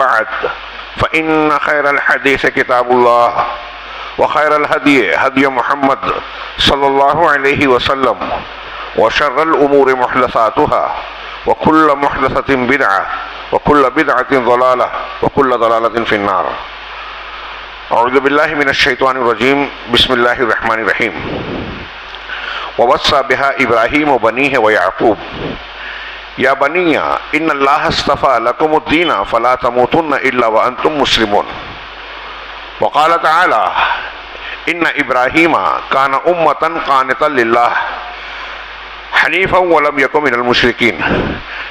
بعد فإن خير الحديث كتاب الله وخير الهدي هدي محمد صلى الله عليه وسلم وشر الأمور محدثاتها وكل محدثة بدعة وكل بدعة ضلالة وكل ضلالة في النار. أعوذ بالله من الشيطان الرجيم. بسم الله الرحمن الرحيم. ووصى بها إبراهيم بنيه ويعقوب يا بني إن الله اصطفى لكم الدين فلا تموتن إلا وأنتم مسلمون. وقال تعالى إن إبراهيم كان أمة قانتا لله حنيفا ولم يكن من المشركين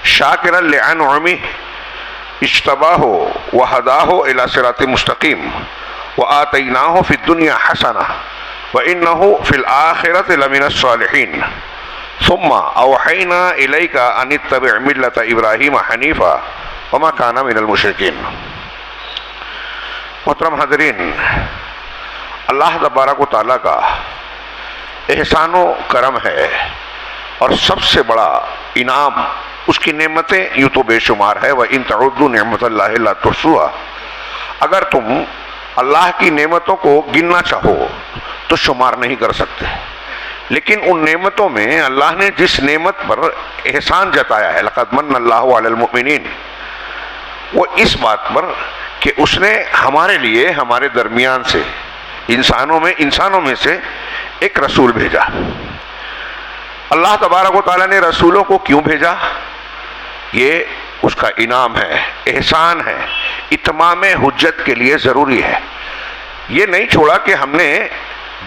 شاكرا لأنعمه اجتباه وهداه إلى صراط مستقيم وآتيناه في الدنيا حسنة وإنه في الآخرة لمن الصالحين ثم أوحينا إليك أن اتبع ملة إبراهيم حنيفا وما كان من المشركين. محترم حاضرین، اللہ تبارک و تعالیٰ کا احسان و کرم ہے اور سب سے بڑا انعام اس کی نعمتیں یوں تو بے شمار ہے. وَإِن تَعُدُّوا نِعْمَتَ اللَّهِ لَا تُحْصُوهَا. اگر تم اللہ کی نعمتوں کو گننا چاہو تو شمار نہیں کر سکتے. لیکن ان نعمتوں میں اللہ نے جس نعمت پر احسان جتایا ہے لَقَدْ مَنَّ اللَّهُ عَلَى الْمُؤْمِنِينَ، وہ اس بات پر کہ اس نے ہمارے لیے ہمارے درمیان سے انسانوں میں سے ایک رسول بھیجا. اللہ تبارک و تعالیٰ نے رسولوں کو کیوں بھیجا؟ یہ اس کا انعام ہے، احسان ہے، اتمام حجت کے لیے ضروری ہے. یہ نہیں چھوڑا کہ ہم نے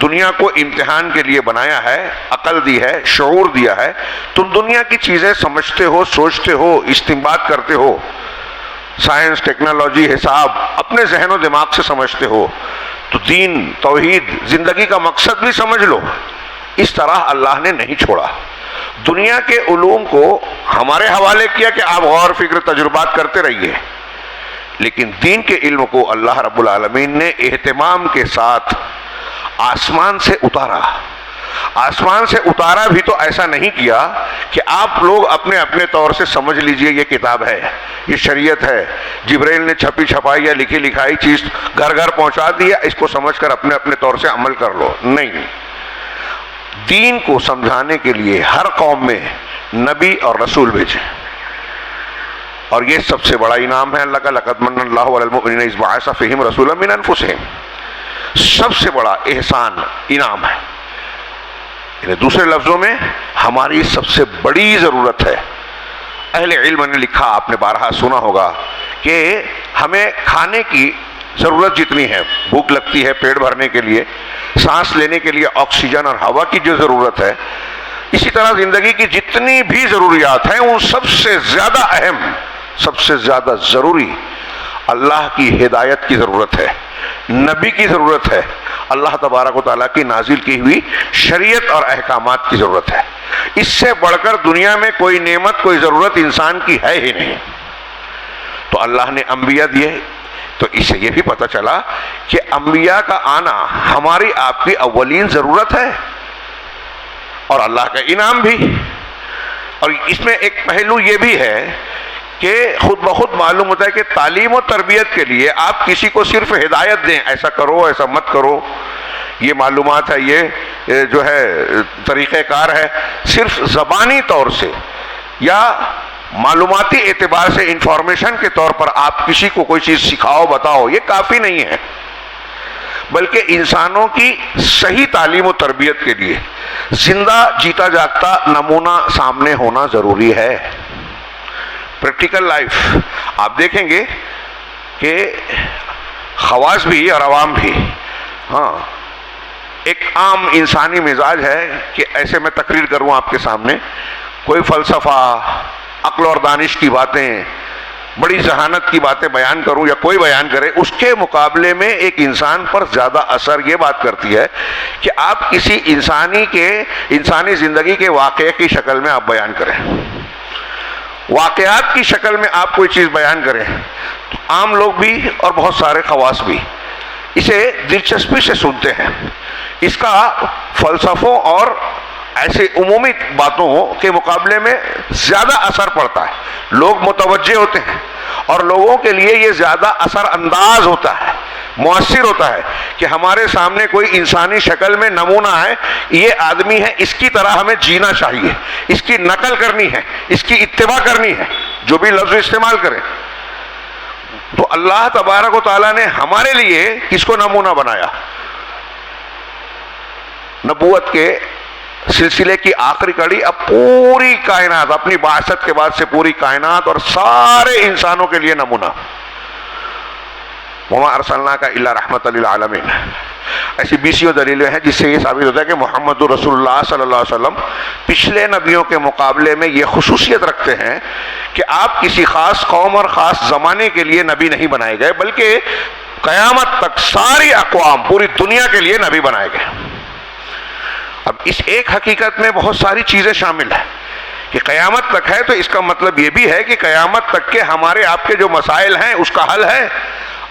دنیا کو امتحان کے لیے بنایا ہے، عقل دی ہے، شعور دیا ہے. تم دنیا کی چیزیں سمجھتے ہو، سوچتے ہو، استنباط کرتے ہو، سائنس، ٹیکنالوجی، حساب اپنے ذہن و دماغ سے سمجھتے ہو، تو دین، توحید، زندگی کا مقصد بھی سمجھ لو. اس طرح اللہ نے نہیں چھوڑا. دنیا کے علوم کو ہمارے حوالے کیا کہ آپ غور فکر تجربات کرتے رہیے، لیکن دین کے علم کو اللہ رب العالمین نے اہتمام کے ساتھ آسمان سے اتارا. آسمان سے اتارا بھی تو ایسا نہیں کیا کہ آپ لوگ اپنے اپنے طور سے سمجھ لیجئے یہ کتاب ہے، یہ شریعت ہے، جبرائیل نے چھپی چھپائی یا لکھی لکھائی چیز گھر گھر پہنچا دیا، اس کو سمجھ کر اپنے اپنے طور سے عمل کر لو. نہیں، دین کو سمجھانے کے لیے ہر قوم میں نبی اور رسول بھیجے، اور یہ سب سے بڑا انعام ہے اللہ کا. لَقَدْ مَنَّ اللَّهُ عَلَى الْمُؤْمِنِينَ إِذْ بَعَثَ فِيهِمْ رَسُولًا مِنْ أَنفُسِهِمْ. سب سے بڑا احسان، انعام ہے. دوسرے لفظوں میں ہماری سب سے بڑی ضرورت ہے. اہل علم نے لکھا، آپ نے بارہا سنا ہوگا کہ ہمیں کھانے کی ضرورت جتنی ہے، بھوک لگتی ہے پیٹ بھرنے کے لیے، سانس لینے کے لیے آکسیجن اور ہوا کی جو ضرورت ہے، اسی طرح زندگی کی جتنی بھی ضروریات ہیں ان سب سے زیادہ اہم، سب سے زیادہ ضروری اللہ کی ہدایت کی ضرورت ہے، نبی کی ضرورت ہے، اللہ تبارک و تعالیٰ کی نازل کی ہوئی شریعت اور احکامات کی ضرورت ہے. اس سے بڑھ کر دنیا میں کوئی نعمت، کوئی ضرورت انسان کی ہے ہی نہیں. تو اللہ نے انبیاء دیے. تو اس سے یہ بھی پتہ چلا کہ انبیاء کا آنا ہماری آپ کی اولین ضرورت ہے اور اللہ کا انعام بھی. اور اس میں ایک پہلو یہ بھی ہے کہ خود بخود معلوم ہوتا ہے کہ تعلیم و تربیت کے لیے آپ کسی کو صرف ہدایت دیں، ایسا کرو، ایسا مت کرو، یہ معلومات ہے، یہ جو ہے طریقہ کار ہے، صرف زبانی طور سے یا معلوماتی اعتبار سے انفارمیشن کے طور پر آپ کسی کو کوئی چیز سکھاؤ، بتاؤ، یہ کافی نہیں ہے. بلکہ انسانوں کی صحیح تعلیم و تربیت کے لیے زندہ جیتا جاگتا نمونہ سامنے ہونا ضروری ہے. پریکٹیکل لائف آپ دیکھیں گے کہ خواص بھی اور عوام بھی، ہاں ایک عام انسانی مزاج ہے کہ ایسے میں تقریر کروں آپ کے سامنے، کوئی فلسفہ، عقل اور دانش کی باتیں، بڑی ذہانت کی باتیں بیان کروں یا کوئی بیان کرے، اس کے مقابلے میں ایک انسان پر زیادہ اثر یہ بات کرتی ہے کہ آپ کسی انسانی زندگی کے واقعے کی شکل میں آپ بیان کریں، واقعات کی شکل میں آپ کوئی چیز بیان کریں. تو عام لوگ بھی اور بہت سارے خواص بھی اسے دلچسپی سے سنتے ہیں. اس کا فلسفوں اور ایسے عمومی باتوں کے مقابلے میں زیادہ اثر پڑتا ہے، لوگ متوجہ ہوتے ہیں اور لوگوں کے لیے یہ زیادہ اثر انداز ہوتا ہے، مؤثر ہوتا ہے کہ ہمارے سامنے کوئی انسانی شکل میں نمونہ ہے، یہ آدمی ہے، اس کی طرح ہمیں جینا چاہیے، اس کی نقل کرنی ہے، اس کی اتباع کرنی ہے، جو بھی لفظ استعمال کریں۔ تو اللہ تبارک و تعالیٰ نے ہمارے لیے کس کو نمونہ بنایا؟ نبوت کے سلسلے کی آخری کڑی، اب پوری کائنات، اپنی بعثت کے بعد سے پوری کائنات اور سارے انسانوں کے لیے نمونہ۔ وما ارسلناک الا رحمۃ للعالمین۔ ایسی بیسیوں دلیلیں ہیں جس سے یہ ثابت ہوتا ہے کہ محمد رسول اللہ صلی اللہ علیہ وسلم پچھلے نبیوں کے مقابلے میں یہ خصوصیت رکھتے ہیں کہ آپ کسی خاص قوم اور خاص زمانے کے لیے نبی نہیں بنائے گئے، بلکہ قیامت تک ساری اقوام، پوری دنیا کے لیے نبی بنائے گئے۔ اب اس ایک حقیقت میں بہت ساری چیزیں شامل ہیں کہ قیامت تک ہے، تو اس کا مطلب یہ بھی ہے کہ قیامت تک کے ہمارے آپ کے جو مسائل ہیں اس کا حل ہے۔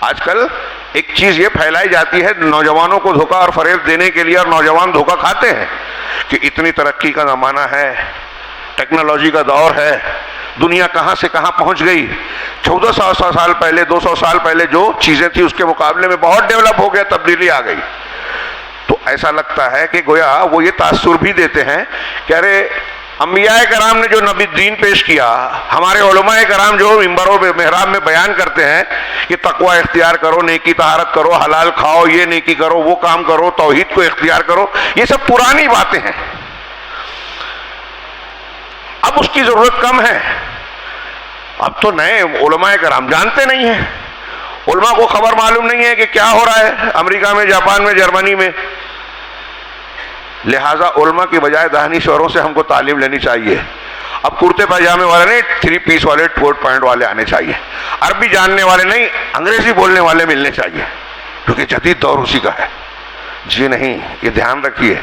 آج کل ایک چیز یہ پھیلائی جاتی ہے نوجوانوں کو دھوکہ اور فریب دینے کے لیے، اور نوجوان دھوکہ کھاتے ہیں کہ اتنی ترقی کا زمانہ ہے، ٹیکنالوجی کا دور ہے، دنیا کہاں سے کہاں پہنچ گئی، 1400 سال پہلے، 200 سال پہلے جو چیزیں تھیں اس کے مقابلے میں بہت ڈیولپ ہو گیا، تبدیلی آ گئی۔ تو ایسا لگتا ہے کہ گویا وہ یہ تاثر بھی دیتے ہیں کہ ارے انبیاء کرام نے جو نبی دین پیش کیا، ہمارے علماء کرام جو ممبروں میں محراب میں بیان کرتے ہیں کہ تقوی اختیار کرو، نیکی طہارت کرو، حلال کھاؤ، یہ نیکی کرو، وہ کام کرو، توحید کو اختیار کرو، یہ سب پرانی باتیں ہیں، اب اس کی ضرورت کم ہے۔ اب تو نئے علماء کرام جانتے نہیں ہیں، علماء کو خبر معلوم نہیں ہے کہ کیا ہو رہا ہے امریکہ میں، جاپان میں، جرمنی میں۔ لہٰذا علماء کی بجائے دہنی شوروں سے ہم کو تعلیم لینی چاہیے۔ اب کرتے پاجامے والے نہیں، 3 پیس والے، کوٹ پینٹ والے آنے چاہیے، عربی جاننے والے نہیں، انگریزی بولنے والے ملنے چاہیے، کیونکہ جدید دور اسی کا ہے۔ جی نہیں، یہ دھیان رکھیے،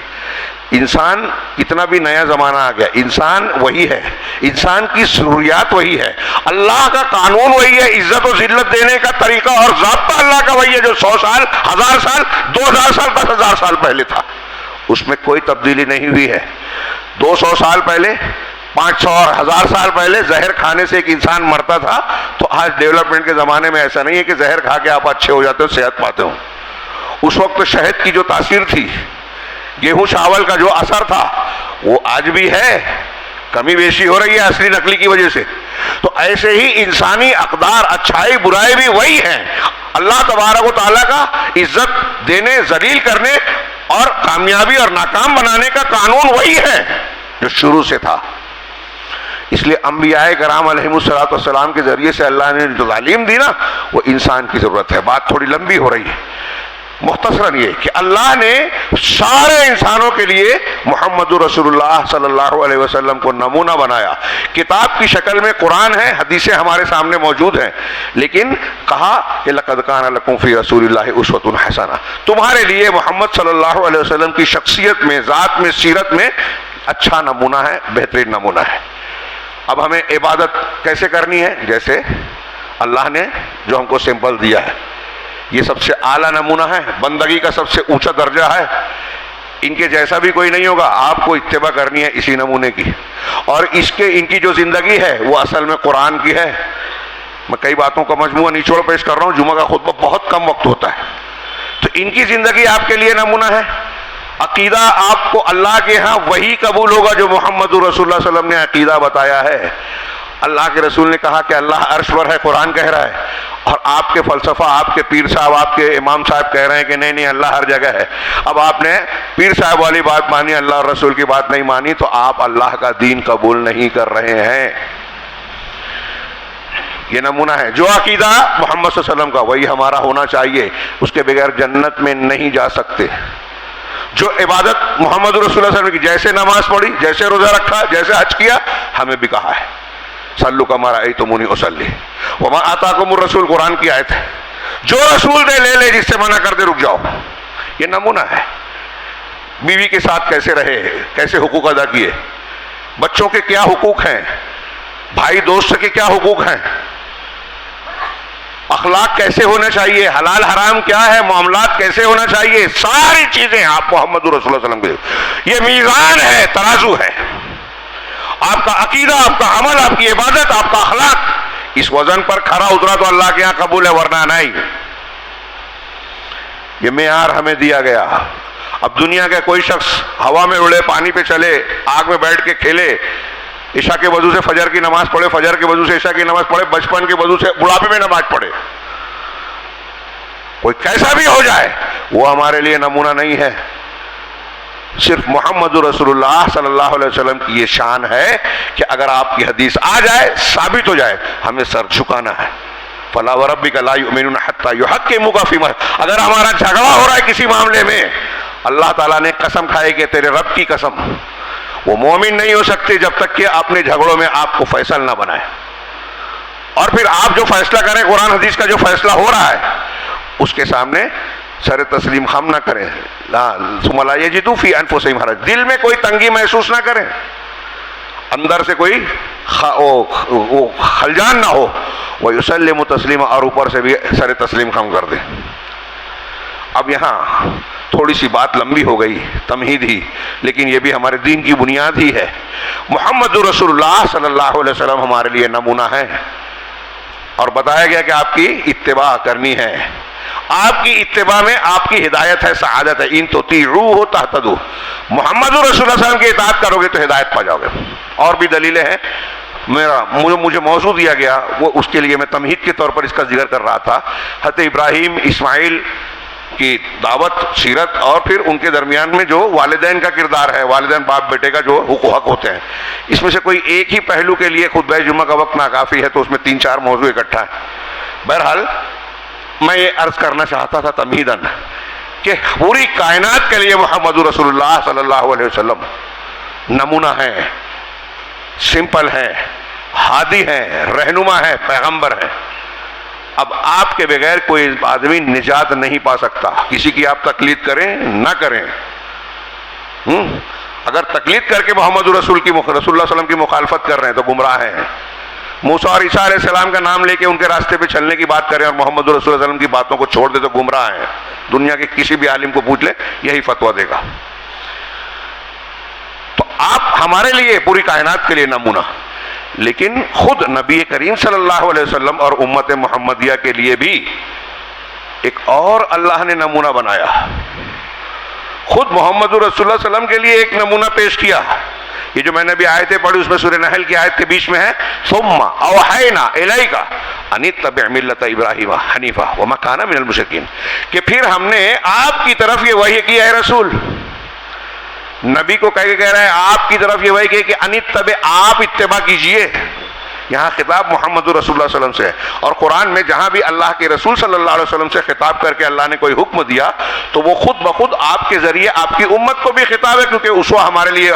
انسان کتنا بھی نیا زمانہ آ گیا، انسان وہی ہے، انسان کی ضروریات وہی ہے، اللہ کا قانون وہی ہے، عزت و ذلت دینے کا طریقہ اور ضابطہ اللہ کا وہی ہے جو 100 سال، 1000 سال، 2000 سال، 10,000 سال پہلے تھا، اس میں کوئی تبدیلی نہیں ہوئی ہے۔ 200 سال پہلے، 500 اور 1000 سال پہلے زہر کھانے سے ایک انسان مرتا تھا، تو آج ڈیولپمنٹ کے زمانے میں ایسا نہیں ہے کہ زہر کھا کے آپ اچھے ہو جاتے ہو، صحت پاتے ہو۔ اس وقت شہد کی جو تاثیر تھی، گیہوں چاول کا جو اثر تھا، وہ آج بھی ہے، کمی بیشی ہو رہی ہے اصلی نقلی کی وجہ سے۔ تو ایسے ہی انسانی اقدار، اچھائی برائی بھی وہی ہیں، اللہ تبارک و تعالیٰ کا عزت دینے، ذلیل کرنے اور کامیابی اور ناکام بنانے کا قانون وہی ہے جو شروع سے تھا۔ اس لیے انبیاء کرام علیہم السلام کے ذریعے سے اللہ نے جو تعلیم دی نا، وہ انسان کی ضرورت ہے۔ بات تھوڑی لمبی ہو رہی ہے، مختصراً یہ کہ اللہ نے سارے انسانوں کے لیے محمد رسول اللہ صلی اللہ علیہ وسلم کو نمونہ بنایا۔ کتاب کی شکل میں قرآن ہے، حدیثیں ہمارے سامنے موجود ہیں، لیکن کہا کہ لقد کان لکم فی رسول اللہ اسوۃ حسنہ، تمہارے لیے محمد صلی اللہ علیہ وسلم کی شخصیت میں، ذات میں، سیرت میں اچھا نمونہ ہے، بہترین نمونہ ہے۔ اب ہمیں عبادت کیسے کرنی ہے؟ جیسے اللہ نے جو ہم کو سمپل دیا ہے، یہ سب سے اعلیٰ نمونہ ہے، بندگی کا سب سے اونچا درجہ ہے، ان کے جیسا بھی کوئی نہیں ہوگا، آپ کو اتباع کرنی ہے اسی نمونے کی، اور ان کی جو زندگی ہے وہ اصل میں قرآن کی ہے۔ میں کئی باتوں کا مجموعہ نچوڑ پیش کر رہا ہوں، جمعہ کا خطبہ بہت کم وقت ہوتا ہے، تو ان کی زندگی آپ کے لیے نمونہ ہے۔ عقیدہ آپ کو اللہ کے ہاں وہی قبول ہوگا جو محمد رسول اللہ صلی اللہ علیہ وسلم نے عقیدہ بتایا ہے۔ اللہ کے رسول نے کہا کہ اللہ عرش پر ہے، قرآن کہہ رہا ہے، اور آپ کے فلسفہ، آپ کے پیر صاحب، آپ کے امام صاحب کہہ رہے ہیں کہ نہیں نہیں اللہ ہر جگہ ہے۔ اب آپ نے پیر صاحب والی بات مانی، اللہ اور رسول کی بات نہیں مانی، تو آپ اللہ کا دین قبول نہیں کر رہے ہیں۔ یہ نمونہ ہے، جو عقیدہ محمد صلی اللہ علیہ وسلم کا وہی ہمارا ہونا چاہیے، اس کے بغیر جنت میں نہیں جا سکتے۔ جو عبادت محمد رسول اللہ صلی اللہ علیہ وسلم کی، جیسے نماز پڑھی، جیسے روزہ رکھا، جیسے حج کیا، ہمیں بھی کہا ہے صلو کما رأیتمونی اصلی، وما آتاکم الرسول، قرآن کی آیت ہے، جو رسول دے لے لے، جس سے منع کر دے رک جاؤ۔ یہ نمونہ ہے۔ بیوی کے ساتھ کیسے رہے، کیسے حقوق ادا کیے، بچوں کے کیا حقوق ہیں، بھائی دوست کے کیا حقوق ہیں، اخلاق کیسے ہونا چاہیے، حلال حرام کیا ہے، معاملات کیسے ہونا چاہیے، ساری چیزیں آپ محمد رسول اللہ صلی اللہ علیہ وسلم کے، یہ میزان ہے، ترازو ہے۔ آپ کا عقیدہ، آپ کا عمل، آپ کی عبادت، آپ کا اخلاق، اس وزن پر کھرا اترا تو اللہ کے یہاں قبول ہے، ورنہ نہیں۔ یہ معیار ہمیں دیا گیا۔ اب دنیا کا کوئی شخص ہوا میں اڑے، پانی پہ چلے، آگ میں بیٹھ کے کھیلے، عشاء کے وضو سے فجر کی نماز پڑھے، فجر کے وضو سے عشاء کی نماز پڑھے، بچپن کے وضو سے بڑھاپے میں نماز پڑھے، کوئی کیسا بھی ہو جائے، وہ ہمارے لیے نمونہ نہیں ہے۔ صرف محمد رسول اللہ صلی اللہ علیہ وسلم کی یہ شان ہے کہ اگر آپ کی حدیث آ جائے، ثابت ہو جائے، ہمیں سر جھکانا ہے۔ فَلَا وَرَبِّكَ لَا يُؤْمِنُونَ حَتَّى يُحَكِّمُوكَ فِي مَا، اگر ہمارا جھگڑا ہو رہا ہے کسی معاملے میں، اللہ تعالیٰ نے قسم کھائی کہ تیرے رب کی قسم، وہ مومن نہیں ہو سکتے جب تک کہ اپنے جھگڑوں میں آپ کو فیصل نہ بنائے، اور پھر آپ جو فیصلہ کریں، قرآن حدیث کا جو فیصلہ ہو رہا ہے اس کے سامنے سر تسلیم خم نہ کریں، ثم لا یجدوا فی انفسہم حرج، دل میں کوئی تنگی محسوس نہ کریں، اندر سے کوئی خلجان نہ ہو، وَيُسَلِّمُ تسلیما، اور اوپر سے بھی سر تسلیم خم کر دیں۔ اب یہاں تھوڑی سی بات لمبی ہو گئی، تمہید ہی، لیکن یہ بھی ہمارے دین کی بنیاد ہی ہے۔ محمد رسول اللہ صلی اللہ علیہ وسلم ہمارے لیے نمونہ ہے، اور بتایا گیا کہ آپ کی اتباع کرنی ہے، آپ کی اتباع میں آپ کی ہدایت ہے، سعادت ہے، ان تطیعوہ تہتدوا، محمد رسول اللہ صلی اللہ علیہ وسلم کی اطاعت کرو گے تو ہدایت پا جاؤ گے۔ اور بھی دلیلیں ہیں، مجھے موضوع دیا گیا، وہ اس کے لیے میں تمہید کے طور پر اس کا ذکر کر رہا تھا۔ حضرت ابراہیم اسماعیل کی دعوت، سیرت، اور پھر ان کے درمیان میں جو والدین کا کردار ہے، والدین باپ بیٹے کا جو حق ہوتے ہیں، اس میں سے کوئی ایک ہی پہلو کے لیے خطبہ جمعہ کا وقت ناکافی ہے، تو اس میں 3-4 موضوع اکٹھا ہے۔ بہرحال میں یہ عرض کرنا چاہتا تھا تمہیداً کہ پوری کائنات کے لیے محمد رسول اللہ صلی اللہ علیہ وسلم نمونہ ہے، سمپل ہے، ہادی ہے، رہنما ہے، پیغمبر ہے۔ اب آپ کے بغیر کوئی آدمی نجات نہیں پا سکتا، کسی کی آپ تقلید کریں نہ کریں، اگر تقلید کر کے محمد رسول اللہ صلی اللہ علیہ وسلم کی مخالفت کر رہے ہیں تو گمراہ ہیں۔ موسیٰ اور عیسیٰ علیہ السلام کا نام لے کے ان کے راستے پہ چلنے کی بات کریں اور محمد رسول اللہ صلی اللہ علیہ وسلم کی باتوں کو چھوڑ دے تو گمراہ ہیں۔ دنیا کے کسی بھی عالم کو پوچھ لے، یہی فتویٰ دے گا۔ تو آپ ہمارے لیے، پوری کائنات کے لیے نمونہ، لیکن خود نبی کریم صلی اللہ علیہ وسلم اور امت محمدیہ کے لیے بھی ایک اور اللہ نے نمونہ بنایا، خود محمد رسول اللہ صلی اللہ علیہ وسلم کے لیے ایک نمونہ پیش کیا۔ یہ جو میں نے بھی آیتیں پڑھی، اس میں سورہ نحل کی آیت کے بیچ میں ہے، ثم اوحینا الیک ان اتبع ملت ابراہیم حنیفا وما کان من المشرکین، کہ پھر ہم نے آپ کی طرف یہ وحی کی، اے رسول، نبی کو کہہ رہا ہے آپ کی طرف یہ وحی کہ ان اتبع، آپ اتباع کیجئے۔ یہاں خطاب محمد رسول اللہ صلی اللہ علیہ وسلم سے ہے، اور قرآن میں جہاں بھی اللہ کے رسول صلی اللہ علیہ وسلم سے خطاب کر کے اللہ نے کوئی حکم دیا تو وہ خود بخود آپ کے ذریعے آپ کی امت کو بھی خطاب ہے، کیونکہ اسوہ ہمارے لیے،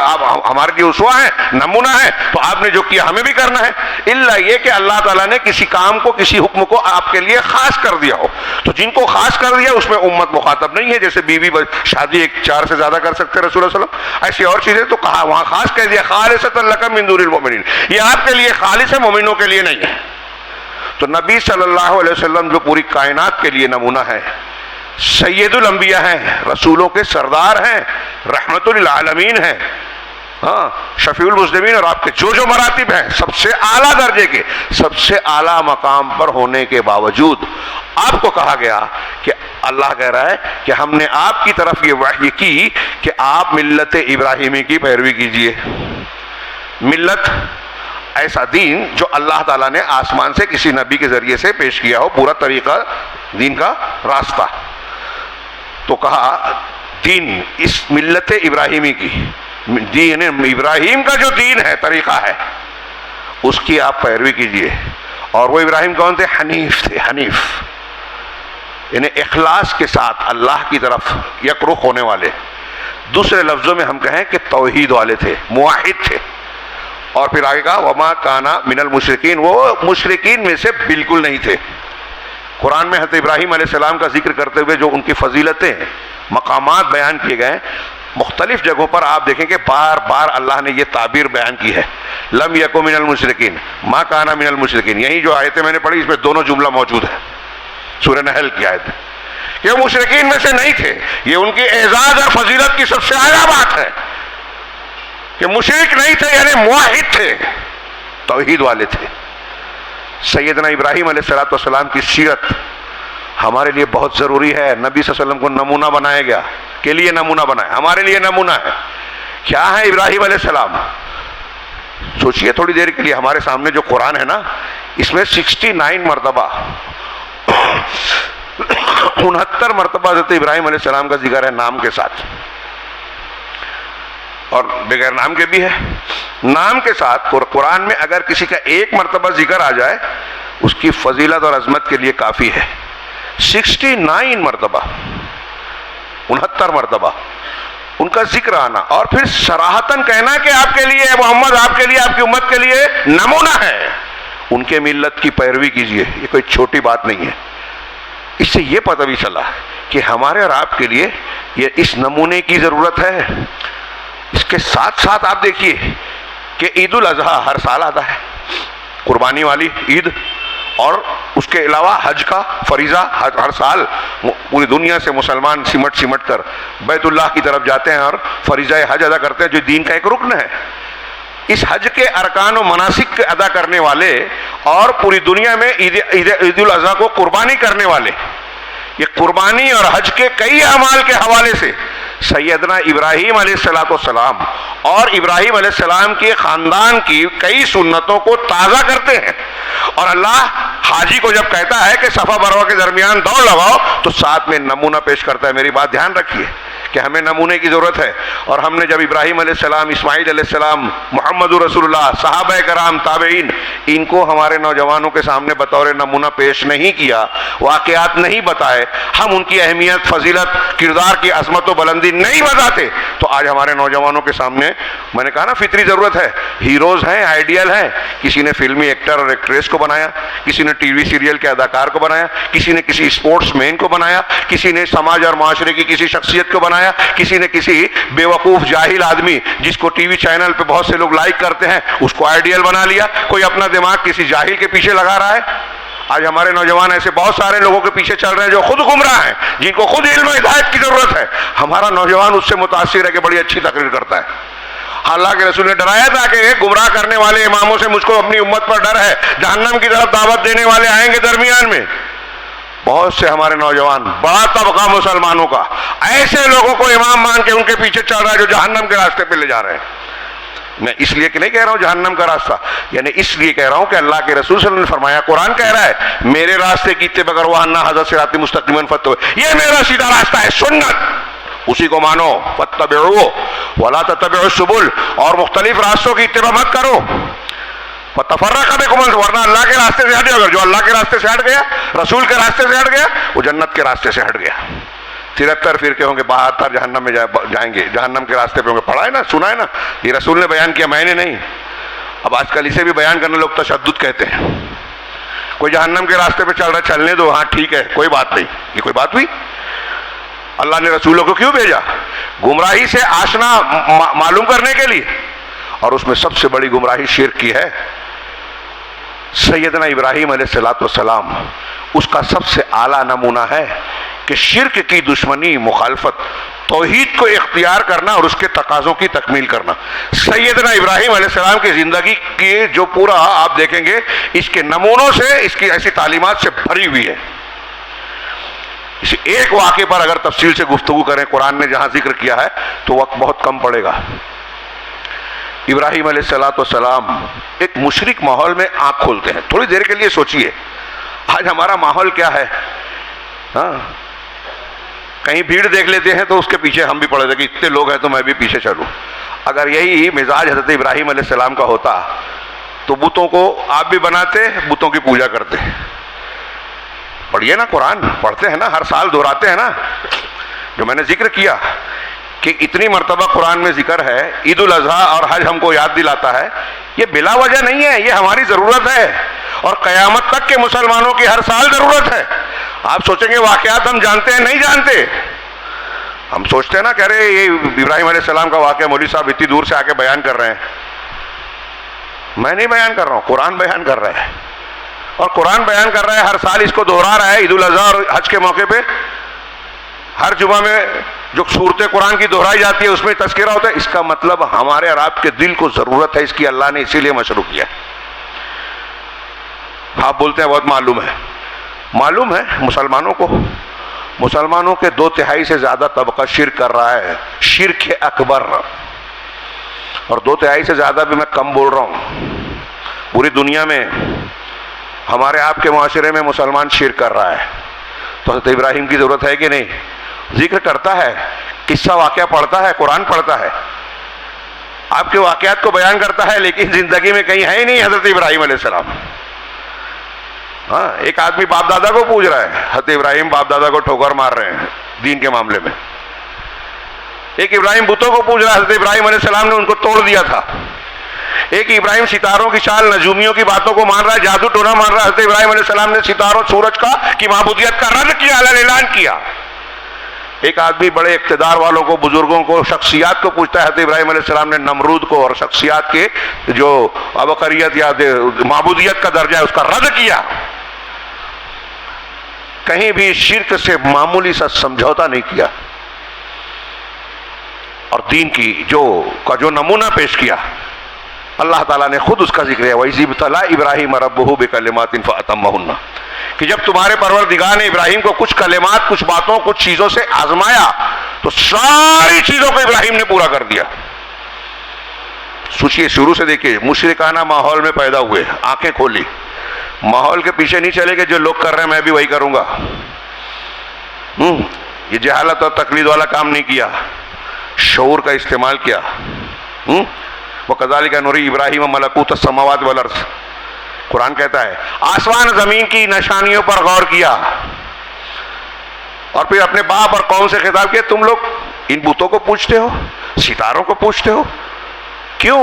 ہمارے لیے اسوہ ہے، نمونہ ہے، تو آپ نے جو کیا ہمیں بھی کرنا ہے، الا یہ کہ اللہ تعالیٰ نے کسی کام کو، کسی حکم کو آپ کے لیے خاص کر دیا ہو، تو جن کو خاص کر دیا اس میں امت مخاطب نہیں ہے، جیسے بیوی شادی ایک 4 سے زیادہ کر سکتے رسول اللہ صلی اللہ علیہ وسلم، ایسی اور چیزیں تو کہا وہاں خاص کہہ دیا، خالصۃ لک من دون المؤمنین، یہ آپ کے لیے خالص ہے، مومنوں کے لیے نہیں ہے۔ تو نبی صلی اللہ علیہ وسلم جو پوری کائنات کے لیے نمونہ ہے، سید الانبیاء ہیں، رسولوں کے سردار ہیں، رحمت للعالمین ہیں، ہاں شفیع المذنبین، اور آپ کے جو جو مراتب ہیں سب سے اعلیٰ درجے کے، سب سے اعلیٰ مقام پر ہونے کے باوجود آپ کو کہا گیا کہ اللہ کہہ رہا ہے کہ ہم نے آپ کی طرف یہ وحی کی کہ آپ ملت ابراہیمی کی پیروی کیجئے۔ ملت ایسا دین جو اللہ تعالیٰ نے آسمان سے کسی نبی کے ذریعے سے پیش کیا ہو، پورا طریقہ دین کا راستہ، تو کہا دین اس ملت ابراہیمی کی، دین ابراہیم کا جو دین ہے، طریقہ ہے، اس کی آپ پیروی کیجئے۔ اور وہ ابراہیم کون تھے؟ حنیف تھے، حنیف یعنی اخلاص کے ساتھ اللہ کی طرف یک رخ ہونے والے، دوسرے لفظوں میں ہم کہیں کہ توحید والے تھے، موحد تھے۔ اور پھر آگے کہا وما کانا من المشرکین، وہ مشرکین میں سے بالکل نہیں تھے۔ قرآن میں حضرت ابراہیم علیہ السلام کا ذکر کرتے ہوئے جو ان کی فضیلتیں، مقامات بیان کیے گئے، مختلف جگہوں پر آپ دیکھیں کہ بار بار اللہ نے یہ تعبیر بیان کی ہے، لم یکو من المشرکین، ما کانا من المشرکین۔ یہی جو آیتیں میں نے پڑھی اس میں دونوں جملہ موجود ہے، سورہ نحل کی آیت، کہ وہ مشرکین میں سے نہیں تھے۔ یہ ان کی اعزاز اور فضیلت کی سب سے اعلیٰ بات ہے کہ مشرک نہیں تھے، یعنی موحد تھے، توحید والے تھے۔ سیدنا ابراہیم علیہ السلام کی سیرت ہمارے لیے بہت ضروری ہے. نبی صلی اللہ علیہ وسلم کو نمونہ بنایا گیا, کے لیے نمونہ بنایا, ہمارے لیے نمونہ ہے. کیا ہے ابراہیم علیہ السلام؟ سوچئے تھوڑی دیر کے لیے, ہمارے سامنے جو قرآن ہے نا, اس میں 69 مرتبہ 69 مرتبہ حضرت ابراہیم علیہ السلام کا ذکر ہے نام کے ساتھ, اور بغیر نام کے بھی ہے. نام کے ساتھ قرآن میں اگر کسی کا ایک مرتبہ ذکر آ جائے اس کی فضیلت اور عظمت کے لیے کافی ہے. 69 مرتبہ 69 مرتبہ ان کا ذکر آنا, اور پھر صراحتاً کہنا کہ آپ کے لیے محمد, آپ کے لیے, آپ کی امت کے لیے نمونہ ہے, ان کے ملت کی پیروی کیجیے. یہ کوئی چھوٹی بات نہیں ہے. اس سے یہ پتہ بھی چلا کہ ہمارے اور آپ کے لیے یہ اس نمونے کی ضرورت ہے. اس کے ساتھ ساتھ آپ دیکھیے کہ عید الاضحیٰ ہر سال آتا ہے, قربانی والی عید, اور اس کے علاوہ حج کا فریضہ ہر سال پوری دنیا سے مسلمان سمٹ کر بیت اللہ کی طرف جاتے ہیں اور فریضہ حج ادا کرتے ہیں, جو دین کا ایک رکن ہے. اس حج کے ارکان و مناسک ادا کرنے والے اور پوری دنیا میں عید الاضحیٰ کو قربانی کرنے والے, یہ قربانی اور حج کے کئی اعمال کے حوالے سے سیدنا ابراہیم علیہ السلام اور ابراہیم علیہ السلام کے خاندان کی کئی سنتوں کو تازہ کرتے ہیں. اور اللہ حاجی کو جب کہتا ہے کہ صفا مروہ کے درمیان دوڑ لگاؤ تو ساتھ میں نمونہ پیش کرتا ہے. میری بات دھیان رکھیے کہ ہمیں نمونے کی ضرورت ہے. اور ہم نے جب ابراہیم علیہ السلام, اسماعیل علیہ السلام, محمد رسول اللہ, صحابہ کرام, تابعین, ان کو ہمارے نوجوانوں کے سامنے بطور نمونہ پیش نہیں کیا, واقعات نہیں بتائے, ہم ان کی اہمیت, فضیلت, کردار کی عظمت و بلندی نہیں بتاتے, تو آج ہمارے نوجوانوں کے سامنے, میں نے کہا نا فطری ضرورت ہے, ہیروز ہیں, آئیڈیل ہیں. کسی نے فلمی ایکٹر اور ایکٹریس کو بنایا, کسی نے ٹی وی سیریل کے اداکار کو بنایا, کسی نے کسی اسپورٹس مین کو بنایا, کسی نے سماج اور معاشرے کی کسی شخصیت کو بنایا, کسی نے کسی بے وقوف جاہل آدمی جس کو ٹی وی چینل پہ بہت سے لوگ لائک کرتے ہیں اس کو آئیڈیل بنا لیا. کوئی اپنا دماغ کسی جاہل کے پیچھے لگا رہا ہے. آج ہمارے نوجوان ایسے بہت سارے لوگوں کے پیچھے چل رہے ہیں جو خود گمراہ ہیں, جن کو خود علم و ہدایت کی ضرورت ہے. ہمارا نوجوان اس سے متاثر ہے کہ بڑی اچھی تقریر کرتا ہے. اللہ کے رسول نے ڈرایا تھا کہ گمراہ کرنے والے اماموں سے مجھ کو اپنی امت پر ڈر ہے, جہنم کی طرف دعوت دینے والے آئیں گے درمیان میں. بہت سے ہمارے نوجوان, بڑا طبقہ مسلمانوں کا ایسے لوگوں کو امام مان کے ان کے پیچھے چل رہا ہے جو جہنم کے راستے پہ لے جا رہے ہیں. میں اس لیے کہ نہیں کہہ رہا ہوں جہنم کا راستہ, یعنی اس لیے کہہ رہا ہوں کہ اللہ کے رسول صلی اللہ علیہ وسلم نے فرمایا, قرآن کہہ رہا ہے میرے راستے کی اتباع کرو, وَأَنَّ هَذَا صِرَاطِي مُسْتَقِيمًا فَاتَّبِعُوهُ, یہ میرا سیدھا راستہ ہے, سنت, اسی کو مانو. فَاتَّبِعُوهُ وَلَا تَتَّبِعُوا السُّبُلَ, اور مختلف راستوں کی اتباع مت کرو. فَتَفَرَّقَ بِكُمْ, ورنہ اللہ کے راستے سے ہٹ جاؤ. جو اللہ کے راستے سے ہٹ گیا, رسول کے راستے سے ہٹ گیا, وہ جنت کے راستے سے ہٹ گیا. 73 فرقے ہوں گے, 72 جہنم میں جائیں گے, جہنم کے راستے پہ ہوں گے. پڑھا ہے نا, سنا ہے نا, یہ رسول نے بیان کیا, میں نے نہیں. اب آج کل اسے بھی بیان کرنے لوگ تشدد کہتے ہیں. کوئی جہنم کے راستے پہ چل رہا ہے, چلنے دو, ہاں ٹھیک ہے, کوئی بات نہیں. یہ کوئی بات ہوئی؟ اللہ نے رسولوں کو کیوں بھیجا؟ گمراہی سے آشنا معلوم کرنے کے لیے. اور اس میں سب سے بڑی گمراہی شرک کی ہے. سیدنا ابراہیم علیہ السلام اس کا سب سے اعلیٰ نمونہ ہے کہ شرک کی دشمنی, مخالفت, توحید کو اختیار کرنا اور اس کے تقاضوں کی تکمیل کرنا. سیدنا ابراہیم علیہ السلام کی زندگی کی جو پورا آپ دیکھیں گے, اس کے نمونوں سے, اس کی ایسی تعلیمات سے بھری ہوئی ہے. اس ایک واقعے پر اگر تفصیل سے گفتگو کریں, قرآن نے جہاں ذکر کیا ہے تو وقت بہت کم پڑے گا. ابراہیم علیہ السلام ایک مشرک ماحول میں آنکھ کھولتے ہیں. تھوڑی دیر کے لیے سوچئے آج ہمارا ماحول کیا ہے. ہاں, کہیں بھیڑ دیکھ لیتے ہیں تو اس کے پیچھے ہم بھی پڑے تھے کہ اتنے لوگ ہیں تو میں بھی پیچھے چلوں. اگر یہی مزاج حضرت ابراہیم علیہ السلام کا ہوتا تو بتوں کو آپ بھی بناتے, بتوں کی پوجا کرتے. پڑھیے نا, قرآن پڑھتے ہیں نا, ہر سال دہراتے ہیں نا. جو میں نے ذکر کیا کہ اتنی مرتبہ قرآن میں ذکر ہے, عید الاضحیٰ اور حج ہم کو یاد دلاتا ہے, یہ بلا وجہ نہیں ہے, یہ ہماری ضرورت ہے اور قیامت تک کے مسلمانوں کی ہر سال ضرورت ہے. آپ سوچیں گے واقعات ہم جانتے ہیں, نہیں جانتے. ہم سوچتے ہیں نا, کہہ رہے یہ ابراہیم علیہ السلام کا واقعہ مولوی صاحب اتنی دور سے آ کے بیان کر رہے ہیں. میں نہیں بیان کر رہا ہوں, قرآن بیان کر رہا ہے. اور قرآن بیان کر رہا ہے, ہر سال اس کو دہرا رہا ہے. عید الاضحیٰ اور حج کے موقع پہ ہر جمعہ میں جو صورتیں قرآن کی دہرائی جاتی ہے اس میں تذکرہ ہوتا ہے. اس کا مطلب ہمارے اور آپ کے دل کو ضرورت ہے اس کی, اللہ نے اسی لیے مشروع کیا. آپ بولتے ہیں بہت معلوم ہے مسلمانوں کے 2/3 سے زیادہ طبقہ شرک کر رہا ہے، شرک اکبر، اور 2/3 سے زیادہ بھی میں کم بول رہا ہوں، پوری دنیا میں ہمارے آپ کے معاشرے میں مسلمان شرک کر رہا ہے، تو حضرت ابراہیم کی ضرورت ہے کہ نہیں؟ ذکر کرتا ہے، قصہ واقعہ پڑھتا ہے، قرآن پڑھتا ہے، آپ کے واقعات کو بیان کرتا ہے، لیکن زندگی میں کہیں ہے ہی نہیں حضرت ابراہیم علیہ السلام۔ ہاں، ایک آدمی باپ دادا کو پوچھ رہا ہے، حضرت ابراہیم باپ دادا کو ٹھوکر مار رہے ہیں دین کے معاملے میں۔ ایک ابراہیم بتوں کو پوچھ رہا ہے، حضرت ابراہیم علیہ السلام نے ان کو توڑ دیا تھا۔ ایک ابراہیم ستاروں کی چال، نجومیوں کی باتوں کو مان رہا ہے، جادو ٹونا مان رہا ہے۔ حضرت ابراہیم علیہ السلام نے ستاروں سورج کی معبودیت کا رد کیا، اعلان کیا۔ ایک آدمی بڑے اقتدار والوں کو، بزرگوں کو، شخصیات کو پوچھتا ہے، حضرت ابراہیم علیہ السلام نے نمرود کو اور شخصیات کے جو ابقریت یا معبودیت کا درجہ ہے اس کا رد کیا۔ کہیں بھی شرک سے معمولی سا سمجھوتا نہیں کیا، اور دین کی جو نمونہ پیش کیا، اللہ تعالیٰ نے خود اس کا ذکر ہے، وَإِذِ ابْتَلَىٰ إِبْرَاهِيمَ رَبُّهُ بِكَلِمَاتٍ فَأَتَمَّهُنَّ، کہ جب تمہارے پروردگار نے ابراہیم کو کچھ کلمات، کچھ باتوں، کچھ چیزوں سے آزمایا تو ساری چیزوں کو ابراہیم نے پورا کر دیا۔ سوچئے، شروع سے دیکھیے، مشرکانہ ماحول میں پیدا ہوئے، آنکھیں کھولی، ماحول کے پیچھے نہیں چلے کہ جو لوگ کر رہے ہیں میں بھی وہی کروں گا، یہ جہالت اور تقلید والا کام نہیں کیا، شعور کا استعمال کیا۔ وَكَذَلِكَ نُرِي إِبْرَاهِيمَ مَلَكُوتَ السَّمَاوَاتِ وَالْأَرْضِ، قرآن کہتا ہے آسمان زمین کی نشانیوں پر غور کیا، اور پھر اپنے باپ اور قوم سے خطاب کیا، تم لوگ ان بتوں کو پوچھتے ہو، ستاروں کو پوچھتے ہو، کیوں؟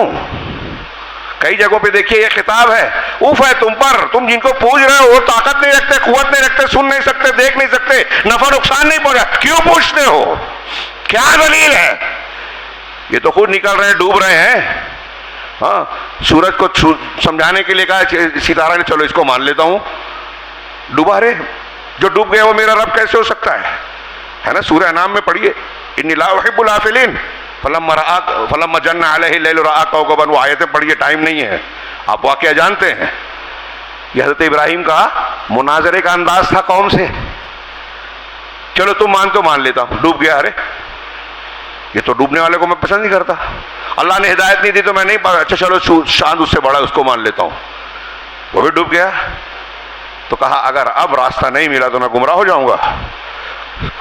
کئی جگہوں پہ دیکھیے یہ خطاب ہے، اوف ہے تم پر، تم جن کو پوچھ رہے ہو وہ طاقت نہیں رکھتے، قوت نہیں رکھتے، سن نہیں سکتے، دیکھ نہیں سکتے، نفع نقصان نہیں پہنچا، کیوں پوچھتے ہو؟ کیا دلیل ہے؟ یہ تو خود نکل رہے ہیں، ڈوب رہے ہیں۔ ہاں، سورج کو سمجھانے کے لیے کہا ستارہ نے، چلو اس کو مان لیتا ہوں، ڈوبا رہے، جو ڈوب گیا وہ میرا رب کیسے ہو سکتا ہے نا؟ سورہ انعام میں پڑھیے، انی لا احب الافلین فلما جن علیہ اللیل رأى کوكبا، وہ آیتیں پڑھیے، ٹائم نہیں ہے، آپ واقعہ جانتے ہیں۔ یہ حضرت ابراہیم کا مناظرے کا انداز تھا قوم سے، چلو تم مان تو مان لیتا ہوں، ڈوب گیا، ارے یہ تو ڈوبنے والے کو میں پسند نہیں کرتا، اللہ نے ہدایت نہیں دی تو میں نہیں پا، اچھا چلو چاند اس سے بڑا ہے اس کو مان لیتا ہوں، وہ بھی ڈوب گیا۔ تو کہا اگر اب راستہ نہیں ملا تو میں گمراہ ہو جاؤں گا،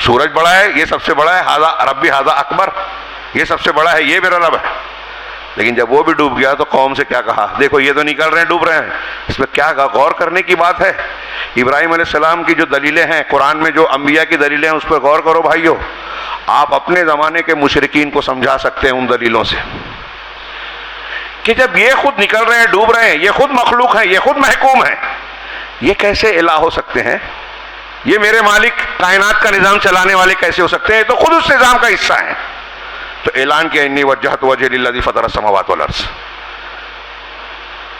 سورج بڑا ہے، یہ سب سے بڑا ہے، ھذا ربی ھذا اکبر، یہ سب سے بڑا ہے، یہ میرا رب ہے۔ لیکن جب وہ بھی ڈوب گیا تو قوم سے کیا کہا، دیکھو یہ تو نکل رہے ہیں، ڈوب رہے ہیں، اس میں کیا غور کرنے کی بات ہے؟ ابراہیم علیہ السلام کی جو دلیلیں ہیں، قرآن میں جو انبیاء کی دلیلیں ہیں، اس پہ غور کرو بھائیو۔ آپ اپنے زمانے کے مشرکین کو سمجھا سکتے ہیں ان دلیلوں سے کہ جب یہ خود نکل رہے ہیں، ڈوب رہے ہیں، یہ خود مخلوق ہیں، یہ خود محکوم ہیں، یہ کیسے الہ ہو سکتے ہیں؟ یہ میرے مالک کائنات کا نظام چلانے والے کیسے ہو سکتے ہیں؟ تو خود اس نظام کا حصہ ہیں۔ تو اعلان کیا، انی وجہت وجہی للذی فطر السماوات والارض۔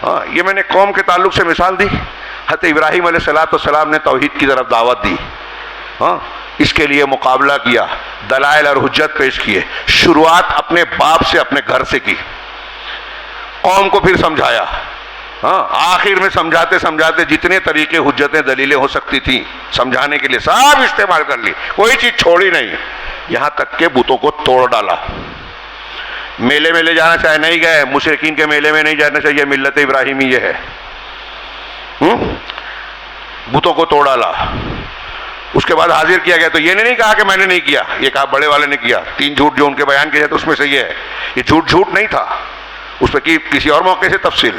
ہاں، یہ میں نے قوم کے تعلق سے مثال دی، حضرت ابراہیم علیہ السلام نے توحید کی طرف دعوت دی، ہاں، اس کے لیے مقابلہ کیا، دلائل اور حجت پیش کیے، شروعات اپنے باپ سے، اپنے گھر سے کی، قوم کو پھر سمجھایا، ہاں، آخر میں سمجھاتے سمجھاتے جتنے طریقے، حجتیں، دلیلیں ہو سکتی تھیں سمجھانے کے لیے سب استعمال کر لی، کوئی چیز چھوڑی نہیں، یہاں تک کہ بتوں کو توڑ ڈالا۔ میلے میں لے جانا چاہے نہیں گئے، مشرکین کے میلے میں نہیں جانا چاہیے، ملت ابراہیمی یہ ہے، بتوں کو توڑ ڈالا۔ اس کے بعد حاضر کیا گیا، تو یہ نہیں کہا کہ میں نے نہیں کیا، یہ کہا بڑے والے نے کیا۔ 3 جھوٹ جو ان کے بیان کیے جاتے اس میں سے یہ ہے، یہ جھوٹ نہیں تھا، اس پہ کی کسی اور موقع سے تفصیل۔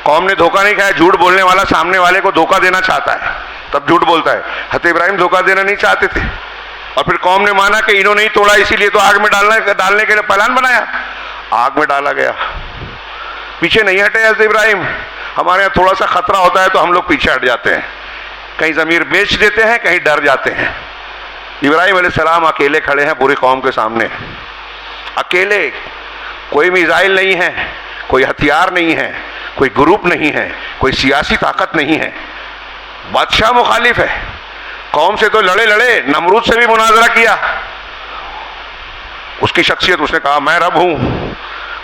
قوم نے دھوکہ نہیں کھایا، جھوٹ بولنے والا سامنے والے کو دھوکہ دینا چاہتا ہے تب جھوٹ بولتا ہے، حضرت ابراہیم دھوکہ دینا نہیں چاہتے تھے، اور پھر قوم نے مانا کہ انہوں نے ہی توڑا، اسی لیے تو آگ میں ڈالنے کے لیے پلان بنایا، آگ میں ڈالا گیا، پیچھے نہیں ہٹے حضرت ابراہیم۔ ہمارے یہاں تھوڑا سا خطرہ ہوتا ہے تو ہم لوگ پیچھے ہٹ جاتے ہیں، کہیں ضمیر بیچ دیتے ہیں، کہیں ڈر جاتے ہیں۔ ابراہیم علیہ السلام اکیلے کھڑے ہیں پوری قوم کے سامنے، اکیلے، کوئی میزائل نہیں ہے، کوئی ہتھیار نہیں ہے، کوئی گروپ نہیں ہے، کوئی سیاسی طاقت نہیں ہے، بادشاہ مخالف ہے، قوم سے تو لڑے، نمرود سے بھی مناظرہ کیا، اس کی شخصیت، اس نے کہا میں رب ہوں،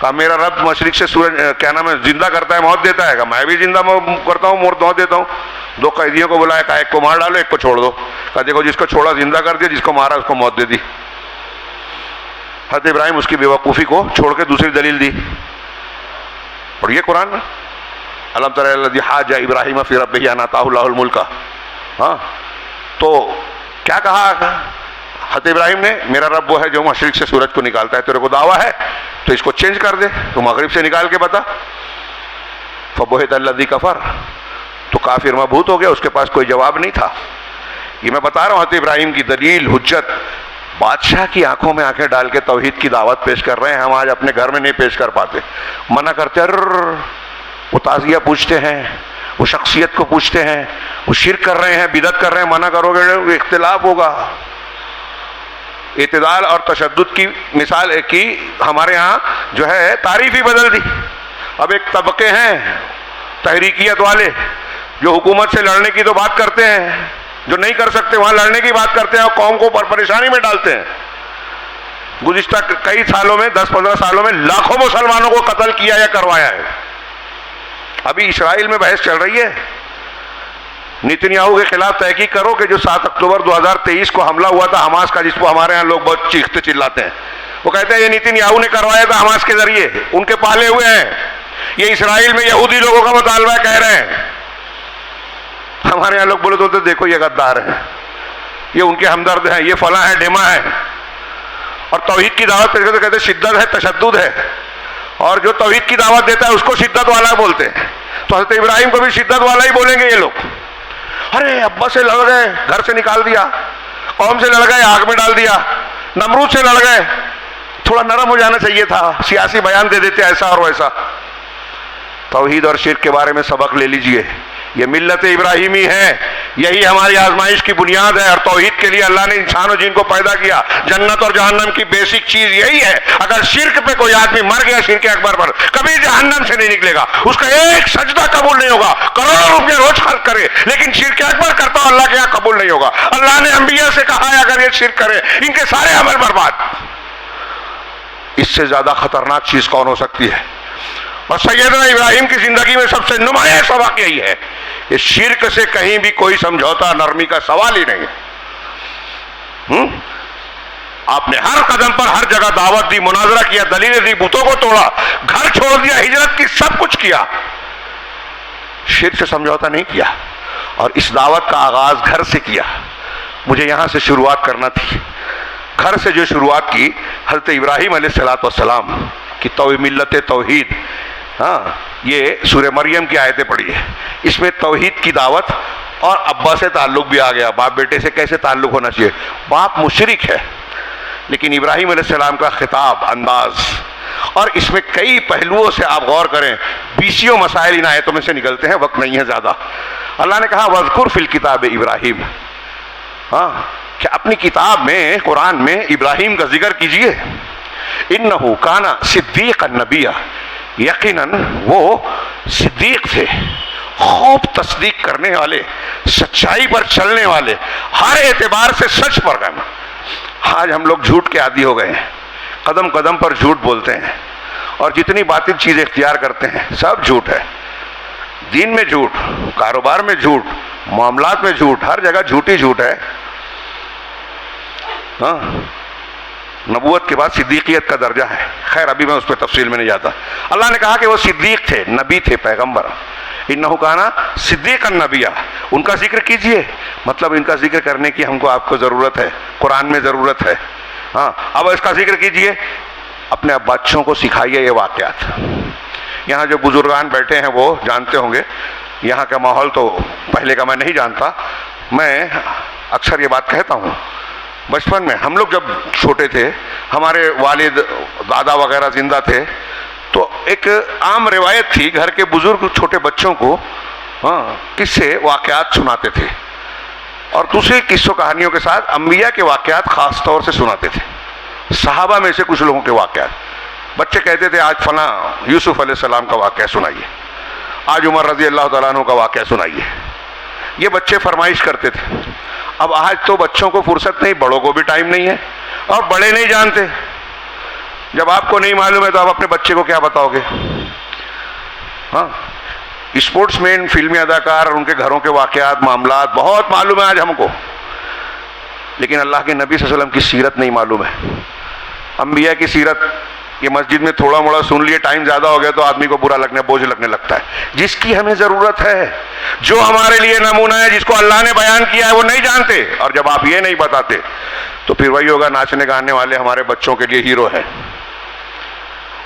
کہا میرا رب مشرق سے سورج کیا نام ہے زندہ کرتا ہے موت دیتا ہے. کہا میں بھی زندہ کرتا ہوں موت دیتا ہوں. 2 قیدیوں کو بلایا, کہا ایک کو مار ڈالو ایک کو چھوڑ دو. کہا دیکھو جس کو چھوڑا زندہ کر دیا, جس کو مارا اس کو موت دے دی. حضرت ابراہیم اس کی بیوقوفی کو چھوڑ کے دوسری دلیل دی. پڑھیے قرآن میں, الم تر الذی حاج ابراہیم فی ربہ ان آتاہ اللہ الملک. ہاں تو کیا کہا حضرت ابراہیم نے, میرا رب وہ ہے جو مشرق سے سورج کو نکالتا ہے, تیرے کو دعویٰ ہے تو اس کو چینج کر دے, تو مغرب سے نکال کے بتا. فبہت الذی کفر, تو کافر مبہوت ہو گیا, اس کے پاس کوئی جواب نہیں تھا. یہ میں بتا رہا ہوں حضرت ابراہیم کی دلیل حجت. بادشاہ کی آنکھوں میں آنکھیں ڈال کے توحید کی دعوت پیش کر رہے ہیں, ہم آج اپنے گھر میں نہیں پیش کر پاتے, منع کرتے. وہ تعزیہ پوچھتے ہیں, وہ شخصیت کو پوچھتے ہیں, وہ شرک کر رہے ہیں, بدعت کر رہے ہیں, منع کرو گے اختلاف ہوگا. اعتدال اور تشدد کی مثال کی ہمارے ہاں جو ہے تعریف ہی بدل دی. اب ایک طبقے ہیں تحریکیت والے جو حکومت سے لڑنے کی تو بات کرتے ہیں, جو نہیں کر سکتے وہاں لڑنے کی بات کرتے ہیں اور قوم کو پریشانی میں ڈالتے ہیں. گزشتہ کئی سالوں میں 10-15 سالوں میں لاکھوں مسلمانوں کو قتل کیا یا کروایا ہے. ابھی اسرائیل میں بحث چل رہی ہے, نیتنیاہو کے خلاف تحقیق کرو کہ جو 7 اکتوبر 2023 کو حملہ ہوا تھا حماس کا, جس کو ہمارے ہاں لوگ بہت چیختے چلاتے ہیں, وہ کہتے ہیں یہ نیتنیاہو نے کروایا تھا حماس کے ذریعے, ان کے پالے ہوئے ہیں. یہ اسرائیل میں یہودی لوگوں کا مطالبہ کہہ رہے ہیں. ہمارے یہاں لوگ بولے تو دیکھو یہ غدار ہیں, یہ ان کے ہمدرد ہیں, یہ فلاں ہے ڈھیما ہے. اور توحید کی دعوت پیش کرتے کہتے شدت ہے تشدد ہے, اور جو توحید کی دعوت دیتا ہے اس کو شدت والا بولتے ہیں. تو حضرت ابراہیم کو بھی شدت والا ہی بولیں گے یہ لوگ. ارے ابا سے لڑ گئے, گھر سے نکال دیا, قوم سے لڑ گئے, آگ میں ڈال دیا, نمرود سے لڑ گئے, تھوڑا نرم ہو جانا چاہیے تھا, سیاسی بیان دے دیتے ایسا اور ویسا. توحید اور شرک کے بارے میں سبق لے لیجئے, یہ ملت ابراہیمی ہے, یہی ہماری آزمائش کی بنیاد ہے. اور توحید کے لیے اللہ نے انسان و جن کو پیدا کیا. جنت اور جہنم کی بیسک چیز یہی ہے. اگر شرک پہ کوئی آدمی مر گیا شرک اکبر پر, کبھی جہنم سے نہیں نکلے گا, اس کا ایک سجدہ قبول نہیں ہوگا, کروڑوں روپے روز خرچ کرے لیکن شرک اکبر کرتا ہو اللہ کے یہاں قبول نہیں ہوگا. اللہ نے انبیاء سے کہا ہے اگر یہ شرک کرے ان کے سارے عمل برباد. اس سے زیادہ خطرناک چیز کون ہو سکتی ہے؟ اور سیدنا ابراہیم کی زندگی میں سب سے نمایاں سبق یہی ہے کہ شرک سے کہیں بھی کوئی سمجھوتا نرمی کا سوال ہی نہیں ہے. آپ نے ہر قدم پر ہر جگہ دعوت دی, مناظرہ کیا, دلیلیں دی, بتوں کو توڑا, گھر چھوڑ دیا, ہجرت کی, سب کچھ کیا, شرک سے سمجھوتا نہیں کیا. اور اس دعوت کا آغاز گھر سے کیا. مجھے یہاں سے شروعات کرنا تھی. گھر سے جو شروعات کی حضرت ابراہیم علیہ السلام کی ملت توحید. ہاں یہ سورہ مریم کی آیتیں پڑھی ہے, اس میں توحید کی دعوت اور ابا سے تعلق بھی آ گیا. باپ بیٹے سے کیسے تعلق ہونا چاہیے, باپ مشرک ہے لیکن ابراہیم علیہ السلام کا خطاب انداز, اور اس میں کئی پہلوؤں سے آپ غور کریں, 20 مسائل ان آیتوں میں سے نکلتے ہیں, وقت نہیں ہے زیادہ. اللہ نے کہا وَاذْكُرْ فِي الْكِتَابِ ابراہیم, ہاں کہ اپنی کتاب میں قرآن میں ابراہیم کا ذکر کیجئے. انہو کانا صدیقا نبیا, یقیناً وہ صدیق تھے, خوب تصدیق کرنے والے, سچائی پر چلنے والے, ہر اعتبار سے سچ پر گئے. آج ہم لوگ جھوٹ کے عادی ہو گئے ہیں, قدم قدم پر جھوٹ بولتے ہیں, اور جتنی باطل چیز اختیار کرتے ہیں سب جھوٹ ہے. دین میں جھوٹ, کاروبار میں جھوٹ, معاملات میں جھوٹ, ہر جگہ جھوٹ ہی جھوٹ ہے. ہاں نبوت کے بعد صدیقیت کا درجہ ہے, خیر ابھی میں اس پہ تفصیل میں نہیں جاتا. اللہ نے کہا کہ وہ صدیق تھے, نبی تھے, پیغمبر. انہو کانا صدیقا نبیا, ان کا ذکر کیجئے, مطلب ان کا ذکر کرنے کی ہم کو آپ کو ضرورت ہے, قرآن میں ضرورت ہے. ہاں اب اس کا ذکر کیجئے, اپنے بچوں کو سکھائیے یہ واقعات. یہاں جو بزرگان بیٹھے ہیں وہ جانتے ہوں گے, یہاں کا ماحول تو پہلے کا میں نہیں جانتا. میں اکثر یہ بات کہتا ہوں, بچپن میں ہم لوگ جب چھوٹے تھے, ہمارے والد دادا وغیرہ زندہ تھے, تو ایک عام روایت تھی, گھر کے بزرگ چھوٹے بچوں کو قصے واقعات سناتے تھے, اور دوسری قصوں کہانیوں کے ساتھ انبیاء کے واقعات خاص طور سے سناتے تھے. صحابہ میں سے کچھ لوگوں کے واقعات, بچے کہتے تھے آج فلاں یوسف علیہ السلام کا واقعہ سنائیے, آج عمر رضی اللہ تعالیٰ عنہ کا واقعہ سنائیے. یہ بچے فرمائش کرتے تھے. اب آج تو بچوں کو فرصت نہیں, بڑوں کو بھی ٹائم نہیں ہے, اور بڑے نہیں جانتے. جب آپ کو نہیں معلوم ہے تو آپ اپنے بچے کو کیا بتاؤ گے؟ ہاں، اسپورٹس مین، فلمی اداکار اور ان کے گھروں کے واقعات، معاملات بہت معلوم ہے آج ہم کو، لیکن اللہ کے نبی صلی اللہ علیہ وسلم کی سیرت نہیں معلوم ہے، انبیاء کی سیرت۔ یہ مسجد میں تھوڑا موڑا سن لیے، ٹائم زیادہ ہو گیا تو آدمی کو برا لگنے، بوجھ لگنے لگتا ہے۔ جس کی ہمیں ضرورت ہے، جو ہمارے لیے نمونہ ہے، جس کو اللہ نے بیان کیا ہے، وہ نہیں جانتے، اور جب آپ یہ نہیں بتاتے تو پھر وہی ہوگا، ناچنے گانے والے ہمارے بچوں کے لیے ہیرو ہیں،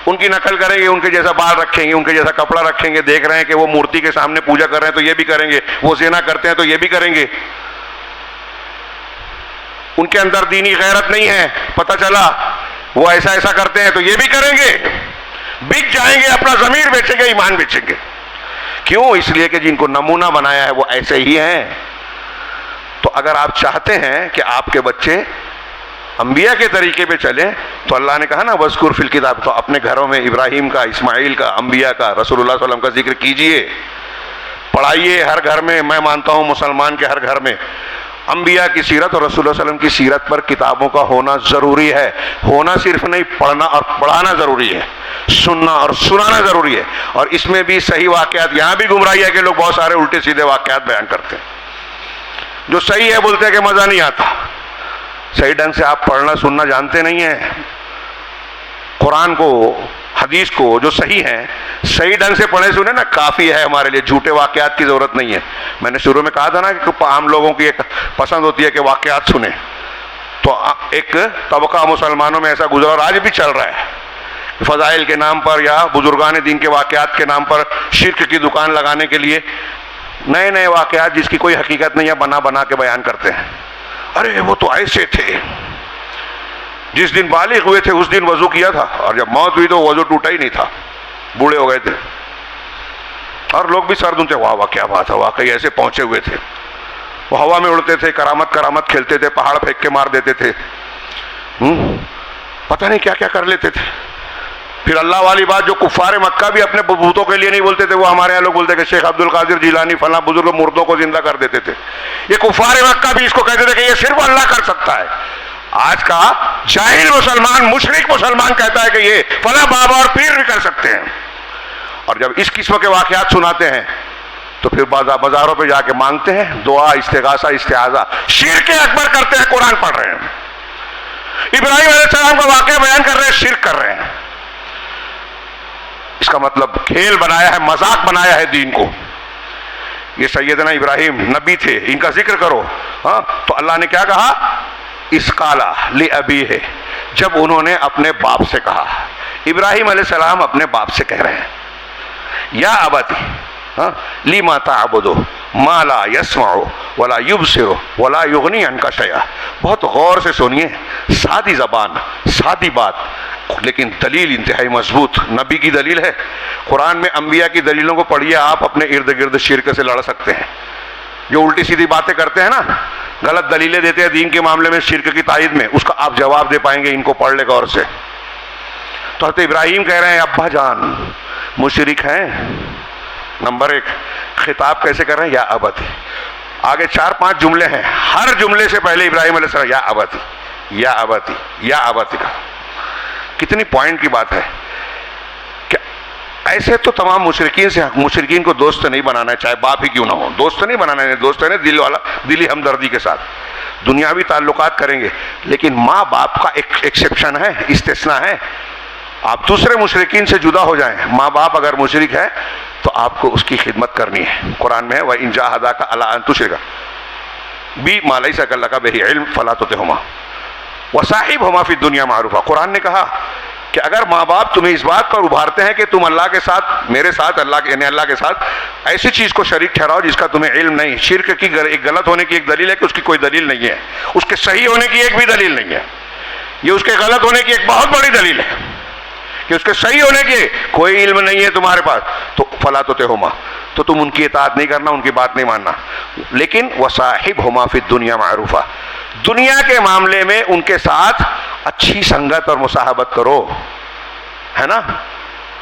ان کی نقل کریں گے، ان کے جیسا بال رکھیں گے، ان کے جیسا کپڑا رکھیں گے، دیکھ رہے ہیں کہ وہ مورتی کے سامنے پوجا کر رہے ہیں تو یہ بھی کریں گے، وہ زنا کرتے ہیں تو یہ بھی کریں گے، ان کے اندر دینی غیرت نہیں ہے، پتہ چلا وہ ایسا ایسا کرتے ہیں تو یہ بھی کریں گے، بک جائیں گے، اپنا ضمیر بیچیں گے، ایمان بیچیں گے۔ کیوں؟ اس لیے کہ جن کو نمونہ بنایا ہے وہ ایسے ہی ہیں۔ تو اگر آپ چاہتے ہیں کہ آپ کے بچے انبیاء کے طریقے پہ چلیں تو اللہ نے کہا نا وذکر فی الکتاب، تو اپنے گھروں میں ابراہیم کا، اسماعیل کا، انبیاء کا، رسول اللہ صلی اللہ علیہ وسلم کا ذکر کیجئے، پڑھائیے ہر گھر میں۔ میں مانتا ہوں مسلمان کے ہر گھر میں انبیاء کی سیرت اور رسول اللہ صلی اللہ علیہ وسلم کی سیرت پر کتابوں کا ہونا ضروری ہے۔ ہونا صرف نہیں، پڑھنا اور پڑھانا ضروری ہے، سننا اور سنانا ضروری ہے، اور اس میں بھی صحیح واقعات۔ یہاں بھی گمراہی ہے کہ لوگ بہت سارے الٹے سیدھے واقعات بیان کرتے ہیں، جو صحیح ہے بولتے ہیں کہ مزہ نہیں آتا، صحیح ڈھنگ سے آپ پڑھنا سننا جانتے نہیں ہیں۔ قرآن کو، حدیث کو جو صحیح ہیں صحیح ڈھنگ سے پڑھے سنے نا، کافی ہے ہمارے لیے، جھوٹے واقعات کی ضرورت نہیں ہے۔ میں نے شروع میں کہا تھا نا کہ عام لوگوں کی ایک پسند ہوتی ہے کہ واقعات سنیں، تو ایک طبقہ مسلمانوں میں ایسا گزرا اور آج بھی چل رہا ہے، فضائل کے نام پر یا بزرگان دین کے واقعات کے نام پر شرک کی دکان لگانے کے لیے نئے نئے واقعات جس کی کوئی حقیقت نہیں ہے بنا بنا کے بیان کرتے ہیں۔ ارے وہ تو ایسے تھے، جس دن بالغ ہوئے تھے اس دن وضو کیا تھا، اور جب موت ہوئی تو وضو ٹوٹا ہی نہیں تھا، بوڑھے ہو گئے تھے، اور لوگ بھی سر دھنتے، واہ واہ کیا بات ہے، واقعی ایسے پہنچے ہوئے تھے، وہ ہوا میں اڑتے تھے، کرامت کرامت کھیلتے تھے، پہاڑ پھینک کے مار دیتے تھے، پتہ نہیں کیا کیا کر لیتے تھے۔ پھر اللہ والی بات جو کفار مکہ بھی اپنے بتوں کے لیے نہیں بولتے تھے، وہ ہمارے یہاں لوگ بولتے کہ شیخ عبد القادر جیلانی فلاں بزرگ مردوں کو زندہ کر دیتے تھے، یہ کفار مکہ بھی اس کو کہتے تھے کہ یہ صرف اللہ کر سکتا ہے۔ آج کا جاہل مسلمان، مشرک مسلمان کہتا ہے کہ یہ فلاں بابا اور پیر بھی کر سکتے ہیں، اور جب اس قسم کے واقعات سناتے ہیں تو پھر بازاروں پہ جا کے مانگتے ہیں دعا، استغاثہ، استعاذہ، شرک اکبر کرتے ہیں، قرآن پڑھ رہے ہیں، ابراہیم علیہ السلام کا واقعہ بیان کر رہے ہیں، شرک کر رہے ہیں۔ اس کا مطلب کھیل بنایا ہے، مذاق بنایا ہے دین کو۔ یہ سیدنا ابراہیم نبی تھے، ان کا ذکر کرو، ہاں تو اللہ نے کیا کہا؟ اس قالا لأبیہ، جب انہوں نے اپنے باپ سے کہا، ابراہیم علیہ السلام اپنے باپ سے کہہ رہے ہیں یا ابتی لما تعبد ما لا يسمع ولا يبصر ولا يغني عنك شيئا۔ بہت غور سے سنیے، سادی زبان، سادی بات، لیکن دلیل انتہائی مضبوط، نبی کی دلیل ہے۔ قرآن میں انبیاء کی دلیلوں کو پڑھیے، آپ اپنے ارد گرد شرک سے لڑ سکتے ہیں۔ جو الٹی سیدھی باتیں کرتے ہیں نا، غلط دلیلیں دیتے ہیں دین کے معاملے میں، شرک کی تائید میں، اس کا آپ جواب دے پائیں گے، ان کو پڑھ لے غور سے۔ تو حضرت ابراہیم کہہ رہے ہیں ابا جان مشرک ہیں، نمبر ایک۔ خطاب کیسے کر رہے ہیں؟ یا ابتی۔ آگے 4-5 جملے ہیں، ہر جملے سے پہلے ابراہیم علیہ السلام یا ابتی، یا ابتی، یا ابتی کا۔ کتنی پوائنٹ کی بات ہے کہ ایسے تو تمام مشرکین کو دوست نہیں بنانا ہے، چاہے باپ ہی کیوں نہ ہو، دوست نہیں بنانا ہے، دوست ہے نا دل والا، دلی ہمدردی کے ساتھ دنیاوی تعلقات کریں گے، لیکن ماں باپ کا ایک ایکسیپشن ہے، استثناء ہے۔ آپ دوسرے مشرکین سے جدا ہو جائیں، ماں باپ اگر مشرک ہے تو آپ کو اس کی خدمت کرنی ہے۔ قرآن میں ہے وَإِن جَاهَدَاكَ عَلَىٰ أَن تُشْرِكَ بِي مَا لَيْسَ لَكَ بِهِ عِلْمٌ فَلَا تُطِعْهُمَا وَصَاحِبْهُمَا فِي الدُّنْيَا مَعْرُوفًا۔ قرآن نے کہا کہ اگر ماں باپ تمہیں اس بات پر ابھارتے ہیں کہ تم اللہ کے ساتھ، میرے ساتھ، یعنی اللہ کے ساتھ ایسی چیز کو شریک ٹھہراؤ جس کا تمہیں علم نہیں، شرک کی ایک غلط ہونے کی ایک دلیل ہے کہ اس کی کوئی دلیل نہیں ہے، اس کے صحیح ہونے کی ایک بھی دلیل نہیں ہے، یہ اس کے غلط ہونے کی ایک بہت بڑی دلیل ہے کہ اس کے صحیح ہونے کی کوئی علم نہیں ہے تمہارے پاس، تو فلا تطعهما، تو تم ان کی اطاعت نہیں کرنا، ان کی بات نہیں ماننا، لیکن وصاحبهما فی الدنیا معروفا، دنیا کے معاملے میں ان کے ساتھ اچھی سنگت اور مصاحبت کرو، ہے نا۔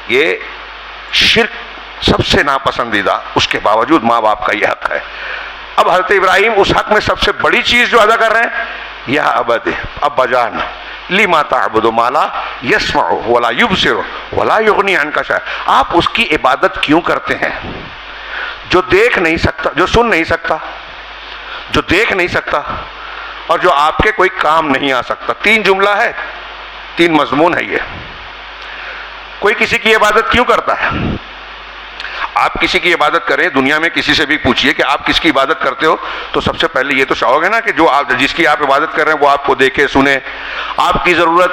یہ شرک سب سے ناپسندیدہ، اس کے باوجود ماں باپ کا یہ حق ہے۔ اب حضرت ابراہیم اس حق میں سب سے بڑی چیز جو ادا کر رہے ہیں یا ابد، ابا جان، لما تعبد ما لا يسمع ولا يبصر ولا يغني عنك شيئا. آپ اس کی عبادت کیوں کرتے ہیں جو دیکھ نہیں سکتا, جو سن نہیں سکتا, جو دیکھ نہیں سکتا, اور جو آپ کے کوئی کام نہیں آ سکتا. 3 جملہ ہے, 3 مضمون ہے یہ. کوئی کسی کی عبادت کیوں کرتا ہے؟ آپ کسی کی عبادت کریں, دنیا میں کسی سے بھی پوچھئے کہ آپ کس کی عبادت کرتے ہو, تو سب سے پہلے یہ تو چاہو گے نا کہ جو آپ جس کی آپ عبادت کر رہے ہیں وہ آپ کو دیکھے, سنے, آپ کی ضرورت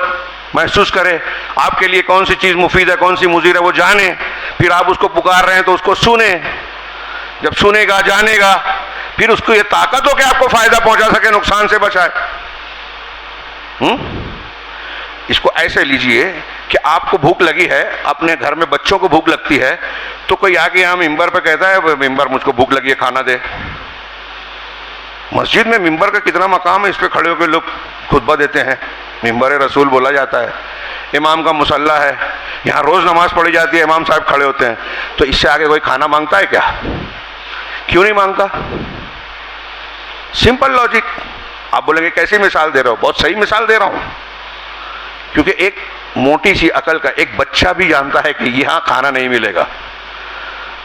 محسوس کرے, آپ کے لیے کون سی چیز مفید ہے, کون سی مضر ہے وہ جانے. پھر آپ اس کو پکار رہے ہیں تو اس کو سنے, جب سنے گا جانے گا, پھر اس کو یہ طاقت ہو کہ آپ کو فائدہ پہنچا سکے, نقصان سے بچائے. اس کو ایسے لیجئے کہ آپ کو بھوک لگی ہے, اپنے گھر میں بچوں کو بھوک لگتی ہے, تو کوئی آ کے یہاں ممبر پہ کہتا ہے ممبر مجھ کو بھوک لگی ہے کھانا دے. مسجد میں ممبر کا کتنا مقام ہے, اس پہ کھڑے ہو کے لوگ خطبہ دیتے ہیں, ممبر رسول بولا جاتا ہے, امام کا مصلی ہے, یہاں روز نماز پڑھی جاتی ہے, امام صاحب کھڑے ہوتے ہیں. تو اس سے آگے کوئی کھانا مانگتا ہے کیا؟ کیوں نہیں مانگتا؟ Simple logic. آپ بولیں گے کیسی مثال دے رہے ہو؟ بہت صحیح مثال دے رہا ہوں, کیونکہ ایک موٹی سی عقل کا ایک بچہ بھی جانتا ہے کہ یہاں کھانا نہیں ملے گا.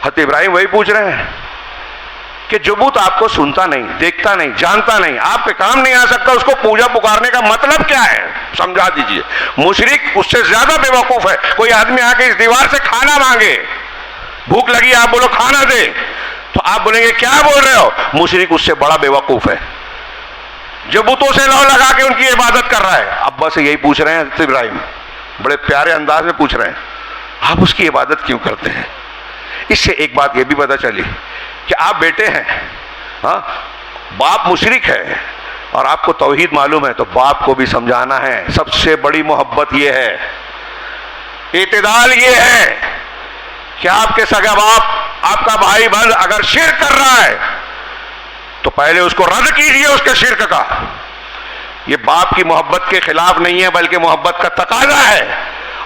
حضرت ابراہیم وہی پوچھ رہے ہیں کہ جو بت آپ کو سنتا نہیں, دیکھتا نہیں, جانتا نہیں, آپ کے کام نہیں آ سکتا, اس کو پوجا پکارنے کا مطلب کیا ہے سمجھا دیجئے. مشرک اس سے زیادہ بے وقوف ہے. کوئی آدمی آ کے اس دیوار سے کھانا مانگے, بھوک لگی, آپ بولو کھانا دے, تو آپ بولیں گے کیا بول رہے ہو؟ مشرک اس سے بڑا بے وقوف ہے جو بتوں سے لو لگا کے ان کی عبادت کر رہا ہے. ابا سے یہی پوچھ رہے ہیں حضرت ابراہیم, بڑے پیارے انداز میں پوچھ رہے ہیں آپ اس کی عبادت کیوں کرتے ہیں. اس سے ایک بات یہ بھی پتہ چلی کہ آپ بیٹے ہیں, ہاں باپ مشرک ہے اور آپ کو توحید معلوم ہے, تو باپ کو بھی سمجھانا ہے. سب سے بڑی محبت یہ ہے, اعتدال یہ ہے کہ آپ کے سگا باپ, آپ کا بھائی بہن اگر شرک کر رہا ہے تو پہلے اس کو رد کیجئے اس کے شرک کا. یہ باپ کی محبت کے خلاف نہیں ہے بلکہ محبت کا تقاضا ہے.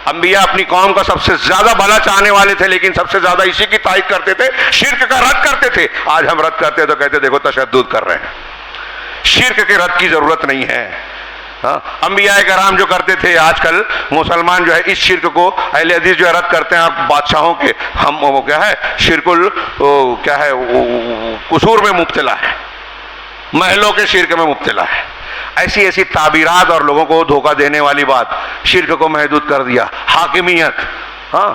انبیاء اپنی قوم کا سب سے زیادہ بھلا چاہنے والے تھے, لیکن سب سے زیادہ اسی کی تائید کرتے تھے, شرک کا رد کرتے تھے. آج ہم رد کرتے تو کہتے دیکھو تشدد کر رہے ہیں. شرک کے رد کی ضرورت نہیں ہے. انبیاء کرام جو کرتے تھے, آج کل مسلمان جو ہے اس شرک کو, اہل حدیث جو ہے رد کرتے ہیں آپ بادشاہوں کے, ہم وہ کیا ہے شرک کیا ہے قصور میں مبتلا ہے, محلوں کے شرک میں مبتلا ہے. ایسی ایسی تعبیرات اور لوگوں کو دھوکہ دینے والی بات, شرک کو محدود کر دیا. حاکمیت, ہاں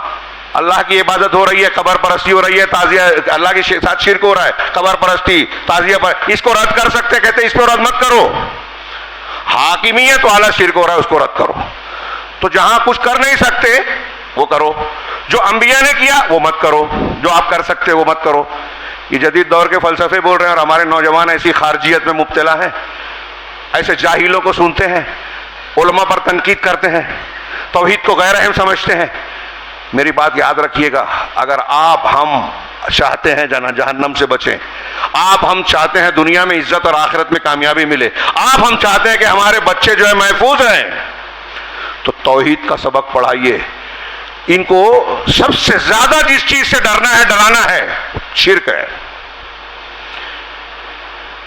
اللہ کی عبادت ہو رہی ہے, قبر پرستی ہو رہی ہے, تعزیہ اللہ کے ساتھ شرک ہو رہا ہے, قبر پرستی, تعزیہ پر, اس کو رد کر سکتے, کہتے اس پہ رد مت کرو. حاکمیت والا شرک ہو رہا ہے اس کو رد کرو. تو جہاں کچھ کر نہیں سکتے وہ کرو, جو انبیاء نے کیا وہ مت کرو, جو آپ کر سکتے وہ مت کرو. یہ جدید دور کے فلسفے بول رہے ہیں اور ہمارے نوجوان ایسی خارجیت میں مبتلا ہیں, ایسے جاہلوں کو سنتے ہیں, علماء پر تنقید کرتے ہیں, توحید کو غیر اہم سمجھتے ہیں. میری بات یاد رکھیے گا, اگر آپ ہم چاہتے ہیں جہنم سے بچیں, آپ ہم چاہتے ہیں دنیا میں عزت اور آخرت میں کامیابی ملے, آپ ہم چاہتے ہیں کہ ہمارے بچے جو ہے محفوظ ہیں, تو توحید کا سبق پڑھائیے. ان کو سب سے زیادہ جس چیز سے ڈرنا ہے, ڈرانا ہے, شرک ہے.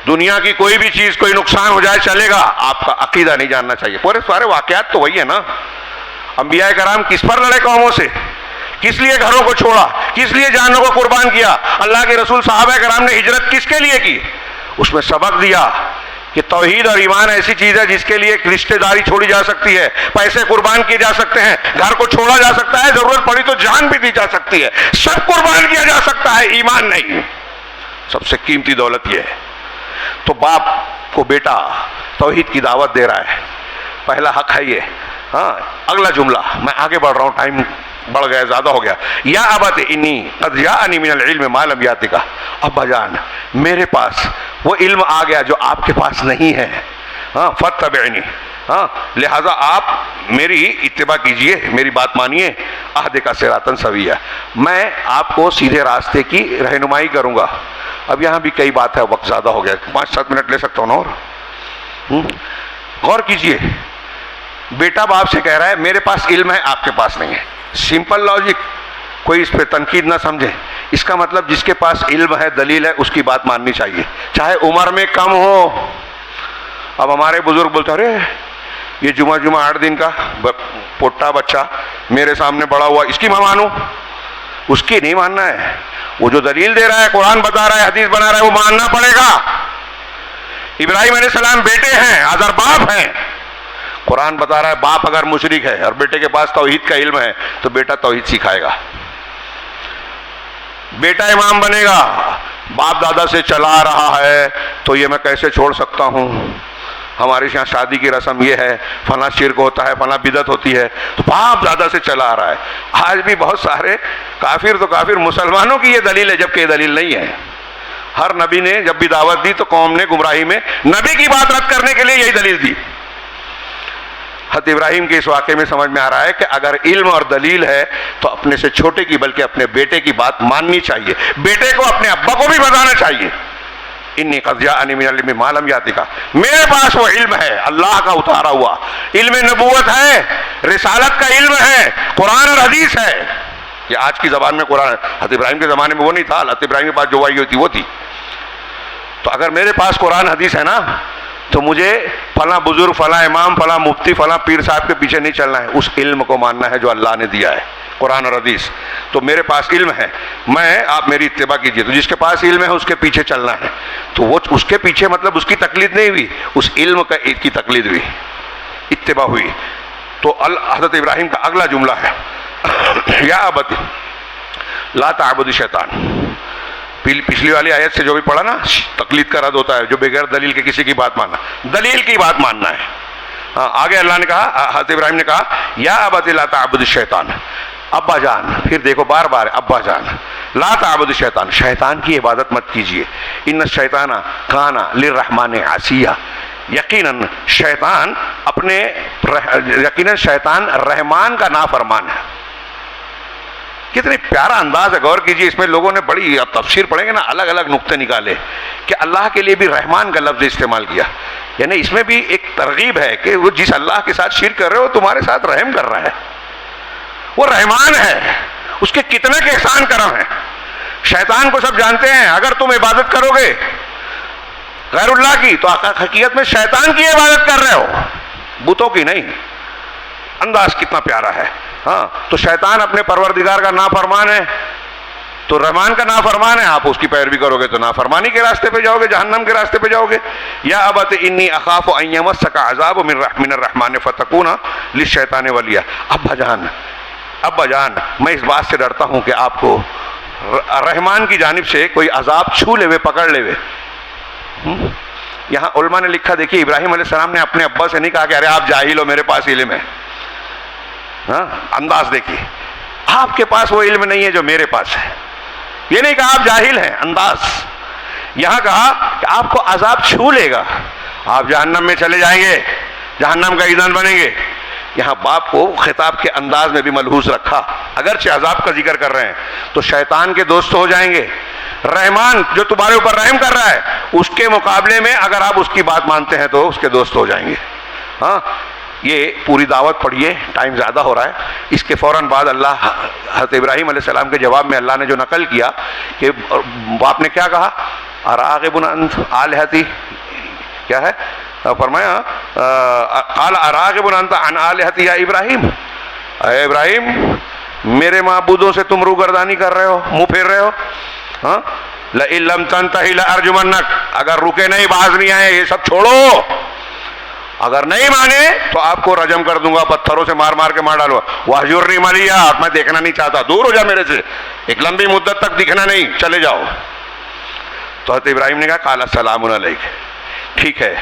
دنیا کی کوئی بھی چیز, کوئی نقصان ہو جائے چلے گا, آپ کا عقیدہ نہیں جاننا چاہیے. پورے سارے واقعات تو وہی ہے نا. انبیاء کرام کس پر لڑے قوموں سے, کس لیے گھروں کو چھوڑا, کس لیے جانوں کو قربان کیا. اللہ کے رسول صحابہ کرام نے ہجرت کس کے لیے کی, اس میں سبق دیا کہ توحید اور ایمان ایسی چیز ہے جس کے لیے رشتہ داری چھوڑی جا سکتی ہے, پیسے قربان کیے جا سکتے ہیں, گھر کو چھوڑا جا سکتا ہے, ضرورت پڑی تو جان بھی دی جا سکتی ہے, سب قربان کیا جا سکتا ہے, ایمان نہیں. سب سے قیمتی دولت یہ ہے. تو باپ کو بیٹا توحید کی دعوت دے رہا ہے, پہلا حق ہے یہ. ہاں اگلا جملہ, میں آگے بڑھ رہا ہوں, ٹائم بڑھ گیا, زیادہ ہو گیا. یا ابت انی قد جاءنی من العلم ما لم یاتک, ابا جان میرے پاس وہ علم آ گیا جو آپ کے پاس نہیں ہے. ہاں فاتبعنی, ہاں لہذا آپ میری اتباع کیجئے, میری بات مانیے. اہدک صراطا سویا, میں آپ کو سیدھے راستے کی رہنمائی کروں گا. اب یہاں بھی کئی بات ہے, وقت زیادہ ہو گیا, 5-7 منٹ لے سکتا ہوں نا اور. غور کیجئے, بیٹا باپ سے کہہ رہا ہے میرے پاس علم ہے, آپ کے پاس نہیں ہے. سمپل لاجک, کوئی اس پہ تنقید نہ سمجھے. اس کا مطلب جس کے پاس علم ہے, دلیل ہے, اس کی بات ماننی چاہیے, چاہے عمر میں کم ہو. اب ہمارے بزرگ بولتے ارے یہ جمعہ 8 دن کا پوٹا بچہ میرے سامنے بڑا ہوا، اس کی میں مانوں؟ اس کی نہیں ماننا ہے. وہ جو دلیل دے رہا ہے، قرآن بتا رہا ہے، حدیث بنا رہا ہے، وہ ماننا پڑے گا. ابراہیم علیہ السلام بیٹے ہیں، آذر باپ ہیں. قرآن بتا رہا ہے باپ اگر مشرک ہے اور بیٹے کے پاس توحید کا علم ہے تو بیٹا توحید سکھائے گا، بیٹا امام بنے گا. باپ دادا سے چلا آ رہا ہے تو یہ میں کیسے چھوڑ سکتا ہوں؟ ہمارے یہاں شادی کی رسم یہ ہے، فلاں شرک ہوتا ہے، فلاں بدعت ہوتی ہے، تو باپ دادا سے چلا آ رہا ہے. آج بھی بہت سارے کافر تو کافر مسلمانوں کی یہ دلیل ہے، جبکہ یہ دلیل نہیں ہے. ہر نبی نے جب بھی دعوت دی تو قوم نے گمراہی میں نبی کی بات رد کرنے کے لیے یہی دلیل دی. حضرت ابراہیم کے اس واقعے میں سمجھ میں آ رہا ہے کہ اگر علم اور دلیل ہے تو اپنے سے چھوٹے کی بلکہ اپنے بیٹے کی بات ماننی چاہیے، بیٹے کو اپنے ابا کو بھی بتانا چاہیے. انی قد جاءنی من العلم ما لم یاتک، میرے پاس وہ علم ہے اللہ کا اتارا ہوا، علم نبوت ہے، رسالت کا علم ہے، قرآن اور حدیث ہے. یہ آج کی زبان میں قرآن ہے، حضرت ابراہیم کے زمانے میں وہ نہیں تھا. حضرت ابراہیم کے پاس جو وحی ہوئی تھی وہ تھی. تو اگر میرے پاس قرآن حدیث ہے نا تو مجھے فلاں بزرگ، فلاں امام، فلاں مفتی، فلاں پیر صاحب کے پیچھے نہیں چلنا ہے، اس علم کو ماننا ہے جو اللہ نے دیا ہے، قرآن اور حدیث. تو میرے پاس علم ہے، آپ میری اتباع کیجیے. تو جس کے پاس علم ہے اس کے پیچھے چلنا ہے. تو وہ اس کے پیچھے مطلب اس کی تقلید نہیں ہوئی، اس علم کی تقلید ہوئی، اتباع ہوئی. تو حضرت ابراہیم کا اگلا جملہ ہے یا ابت لا تعبد الشیطان. پچھلی والی آیت سے جو بھی پڑھا نا، تقلید کا رد ہوتا ہے، جو بغیر دلیل کے کسی کی بات ماننا، دلیل کی بات ماننا ہے. آگے اللہ نے کہا، حضرت ابراہیم نے کہا یا ابت لا تعبد الشیطان، ابا جان. پھر دیکھو بار بار ابا جان، لا تعبد الشیطان، شیطان کی عبادت مت کیجیے. ان الشیطان کان للرحمن عصیا، یقیناً شیطان رحمان کا نافرمان ہے. کتنے پیارا انداز ہے، غور کیجئے. اس میں لوگوں نے بڑی تفسیر پڑھیں گے نا، الگ الگ نقطے نکالے کہ اللہ کے لیے بھی رحمان کا لفظ استعمال کیا. یعنی اس میں بھی ایک ترغیب ہے کہ وہ جس اللہ کے ساتھ شرک کر رہے ہو تمہارے ساتھ رحم کر رہا ہے، وہ رحمان ہے، اس کے کتنے کے احسان کرم ہیں. شیطان کو سب جانتے ہیں. اگر تم عبادت کرو گے غیر اللہ کی تو حقیقت میں شیطان کی عبادت کر رہے ہو، بتوں کی نہیں. انداز کتنا پیارا ہے. ہاں، تو شیطان اپنے پروردگار کا نافرمان ہے تو رحمان کا نافرمان ہے. آپ اس کی پیروی کرو گے تو نافرمانی کے راستے پہ جاؤ گے، جہنم کے راستے پہ جاؤ گے. یا ابت انی اخاف ان یمسک عذاب من الرحمن فتکون للشیطان ولیا. ابا جان میں اس بات سے ڈرتا ہوں کہ آپ کو رحمان کی جانب سے کوئی عذاب چھو لے ہوئے، پکڑ لے ہوئے. یہاں علماء نے لکھا، دیکھیے ابراہیم علیہ السلام نے اپنے ابا سے نہیں کہا کہ ارے آپ جاہل ہو، میرے پاس علم ہے. ہاں، انداز دیکھیے، آپ کے پاس وہ علم نہیں ہے جو میرے پاس ہے. یہ نہیں کہا آپ جاہل ہیں، انداز. یہاں کہا کہ آپ کو عذاب چھو لے گا، آپ جہنم میں چلے جائیں گے، جہنم کا ایندھن بنیں گے. یہاں باپ کو خطاب کے انداز میں بھی ملحوظ رکھا، اگرچہ عذاب کا ذکر کر رہے ہیں. تو شیطان کے دوست ہو جائیں گے. رحمان جو تمہارے اوپر رحم کر رہا ہے اس کے مقابلے میں اگر آپ اس کی بات مانتے ہیں تو اس کے دوست ہو جائیں گے. ہاں، یہ پوری دعوت پڑھیے، ٹائم زیادہ ہو رہا ہے. اس کے فوراً بعد اللہ حضرت ابراہیم علیہ السلام کے جواب میں اللہ نے جو نقل کیا کہ باپ نے کیا کہا، اراغب انت آلہتی، کیا ہے فرمایا، قال اراغب انت عن آلہتی یا ابراہیم، اے ابراہیم میرے معبودوں سے تم روگردانی کر رہے ہو، منہ پھیر رہے ہو. ہاں، لئن لم تنتہی لارجمنک، اگر رکے نہیں، باز نہیں آئے، یہ سب چھوڑو، اگر نہیں مانے تو آپ کو رجم کر دوں گا، پتھروں سے مار مار کے مار ڈالوں گا. واہجرنی ملیا، میں دیکھنا نہیں چاہتا، دور ہو جا میرے سے، ایک لمبی مدت تک دکھنا نہیں، چلے جاؤ. تو حضرت ابراہیم نے کہا قال السلام علیک، ٹھیک ہے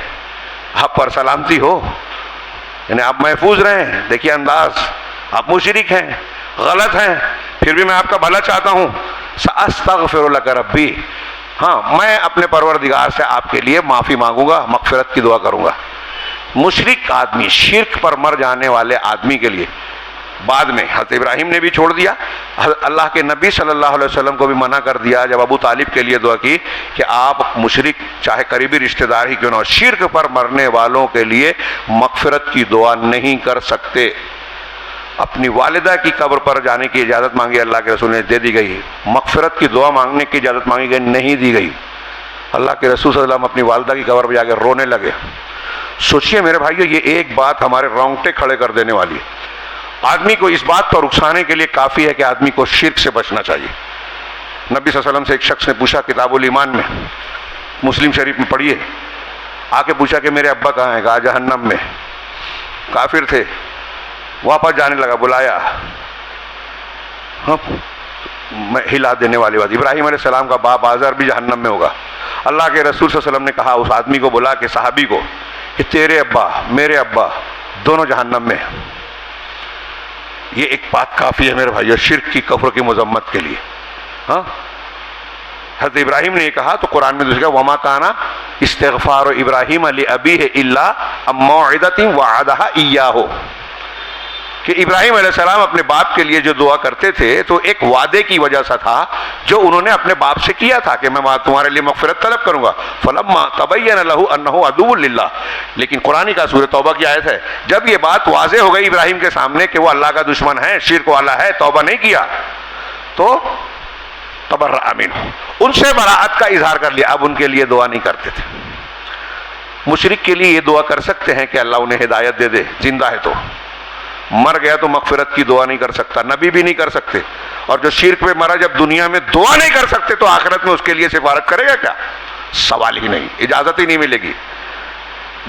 آپ پر سلامتی ہو، یعنی آپ محفوظ رہیں. دیکھیے انداز، آپ مشرک ہیں، غلط ہیں، پھر بھی میں آپ کا بھلا چاہتا ہوں. سأستغفر لک ربی، ہاں میں اپنے پروردگار سے آپ کے لیے معافی مانگوں گا، مغفرت کی دعا کروں گا. مشرک آدمی، شرک پر مر جانے والے آدمی کے لیے بعد میں حضرت ابراہیم نے بھی چھوڑ دیا، اللہ کے نبی صلی اللہ علیہ وسلم کو بھی منع کر دیا جب ابو طالب کے لیے دعا کی کہ آپ مشرک چاہے قریبی رشتہ دار ہی کیوں نہ ہو، شرک پر مرنے والوں کے لیے مغفرت کی دعا نہیں کر سکتے. اپنی والدہ کی قبر پر جانے کی اجازت مانگی، اللہ کے رسول نے دے دی گئی. مغفرت کی دعا مانگنے کی اجازت مانگی گئی، نہیں دی گئی. اللہ کے رسول صلی اللہ علیہ وسلم اپنی والدہ کی قبر پر جا کے رونے لگے. سوچئے میرے بھائیو، یہ ایک بات ہمارے رونگٹے کھڑے کر دینے والی ہے۔ آدمی کو اس بات پر اکسانے کے لیے کافی ہے کہ آدمی کو شرک سے بچنا چاہیے۔ نبی صلی اللہ علیہ وسلم سے ایک شخص نے پوچھا کتاب الایمان میں، مسلم شریف میں پڑھیے، آ کے پوچھا کہ میرے ابا کہاں ہیں؟ کہا جہنم میں۔ کافر تھے، واپس جانے لگا، بلایا، ہلا دینے والی بات، ابراہیم علیہ السلام کا باپ آزر بھی جہنم میں ہوگا۔ اللہ کے رسول صلی اللہ علیہ وسلم نے کہا اس آدمی کو بلا کے، صحابی کو، کہ تیرے ابا میرے ابا دونوں جہنم میں۔ یہ ایک بات کافی ہے میرے بھائیو شرک کی، کفر کی مذمت کے لیے۔ ہاں، حضرت ابراہیم نے یہ کہا تو قرآن میں دوسرا وما کانا استغفار ابراہیم لابیہ الا عن موعدۃ وعدھا ایاہ، کہ ابراہیم علیہ السلام اپنے باپ کے لیے جو دعا کرتے تھے تو ایک وعدے کی وجہ سے تھا جو انہوں نے اپنے باپ سے کیا تھا کہ میں تمہارے لیے مغفرت طلب کروں گا، فلما تبین لہ انہ عدو للہ۔ لیکن قرآن کا سورہ توبہ کی آیت ہے، جب یہ بات واضح ہو گئی ابراہیم کے سامنے کہ وہ اللہ کا دشمن ہے، شرک والا ہے، توبہ نہیں کیا، تو تبرأ منہ، ان سے براءت کا اظہار کر لیا، اب ان کے لیے دعا نہیں کرتے تھے۔ مشرک کے لیے یہ دعا کر سکتے ہیں کہ اللہ انہیں ہدایت دے دے، زندہ ہے تو، مر گیا تو مغفرت کی دعا نہیں کر سکتا، نبی بھی نہیں کر سکتے، اور جو شرک پہ مرا جب دنیا میں دعا نہیں کر سکتے تو آخرت میں اس کے لیے سفارت کرے گا کیا؟ سوال ہی نہیں، اجازت ہی نہیں ملے گی۔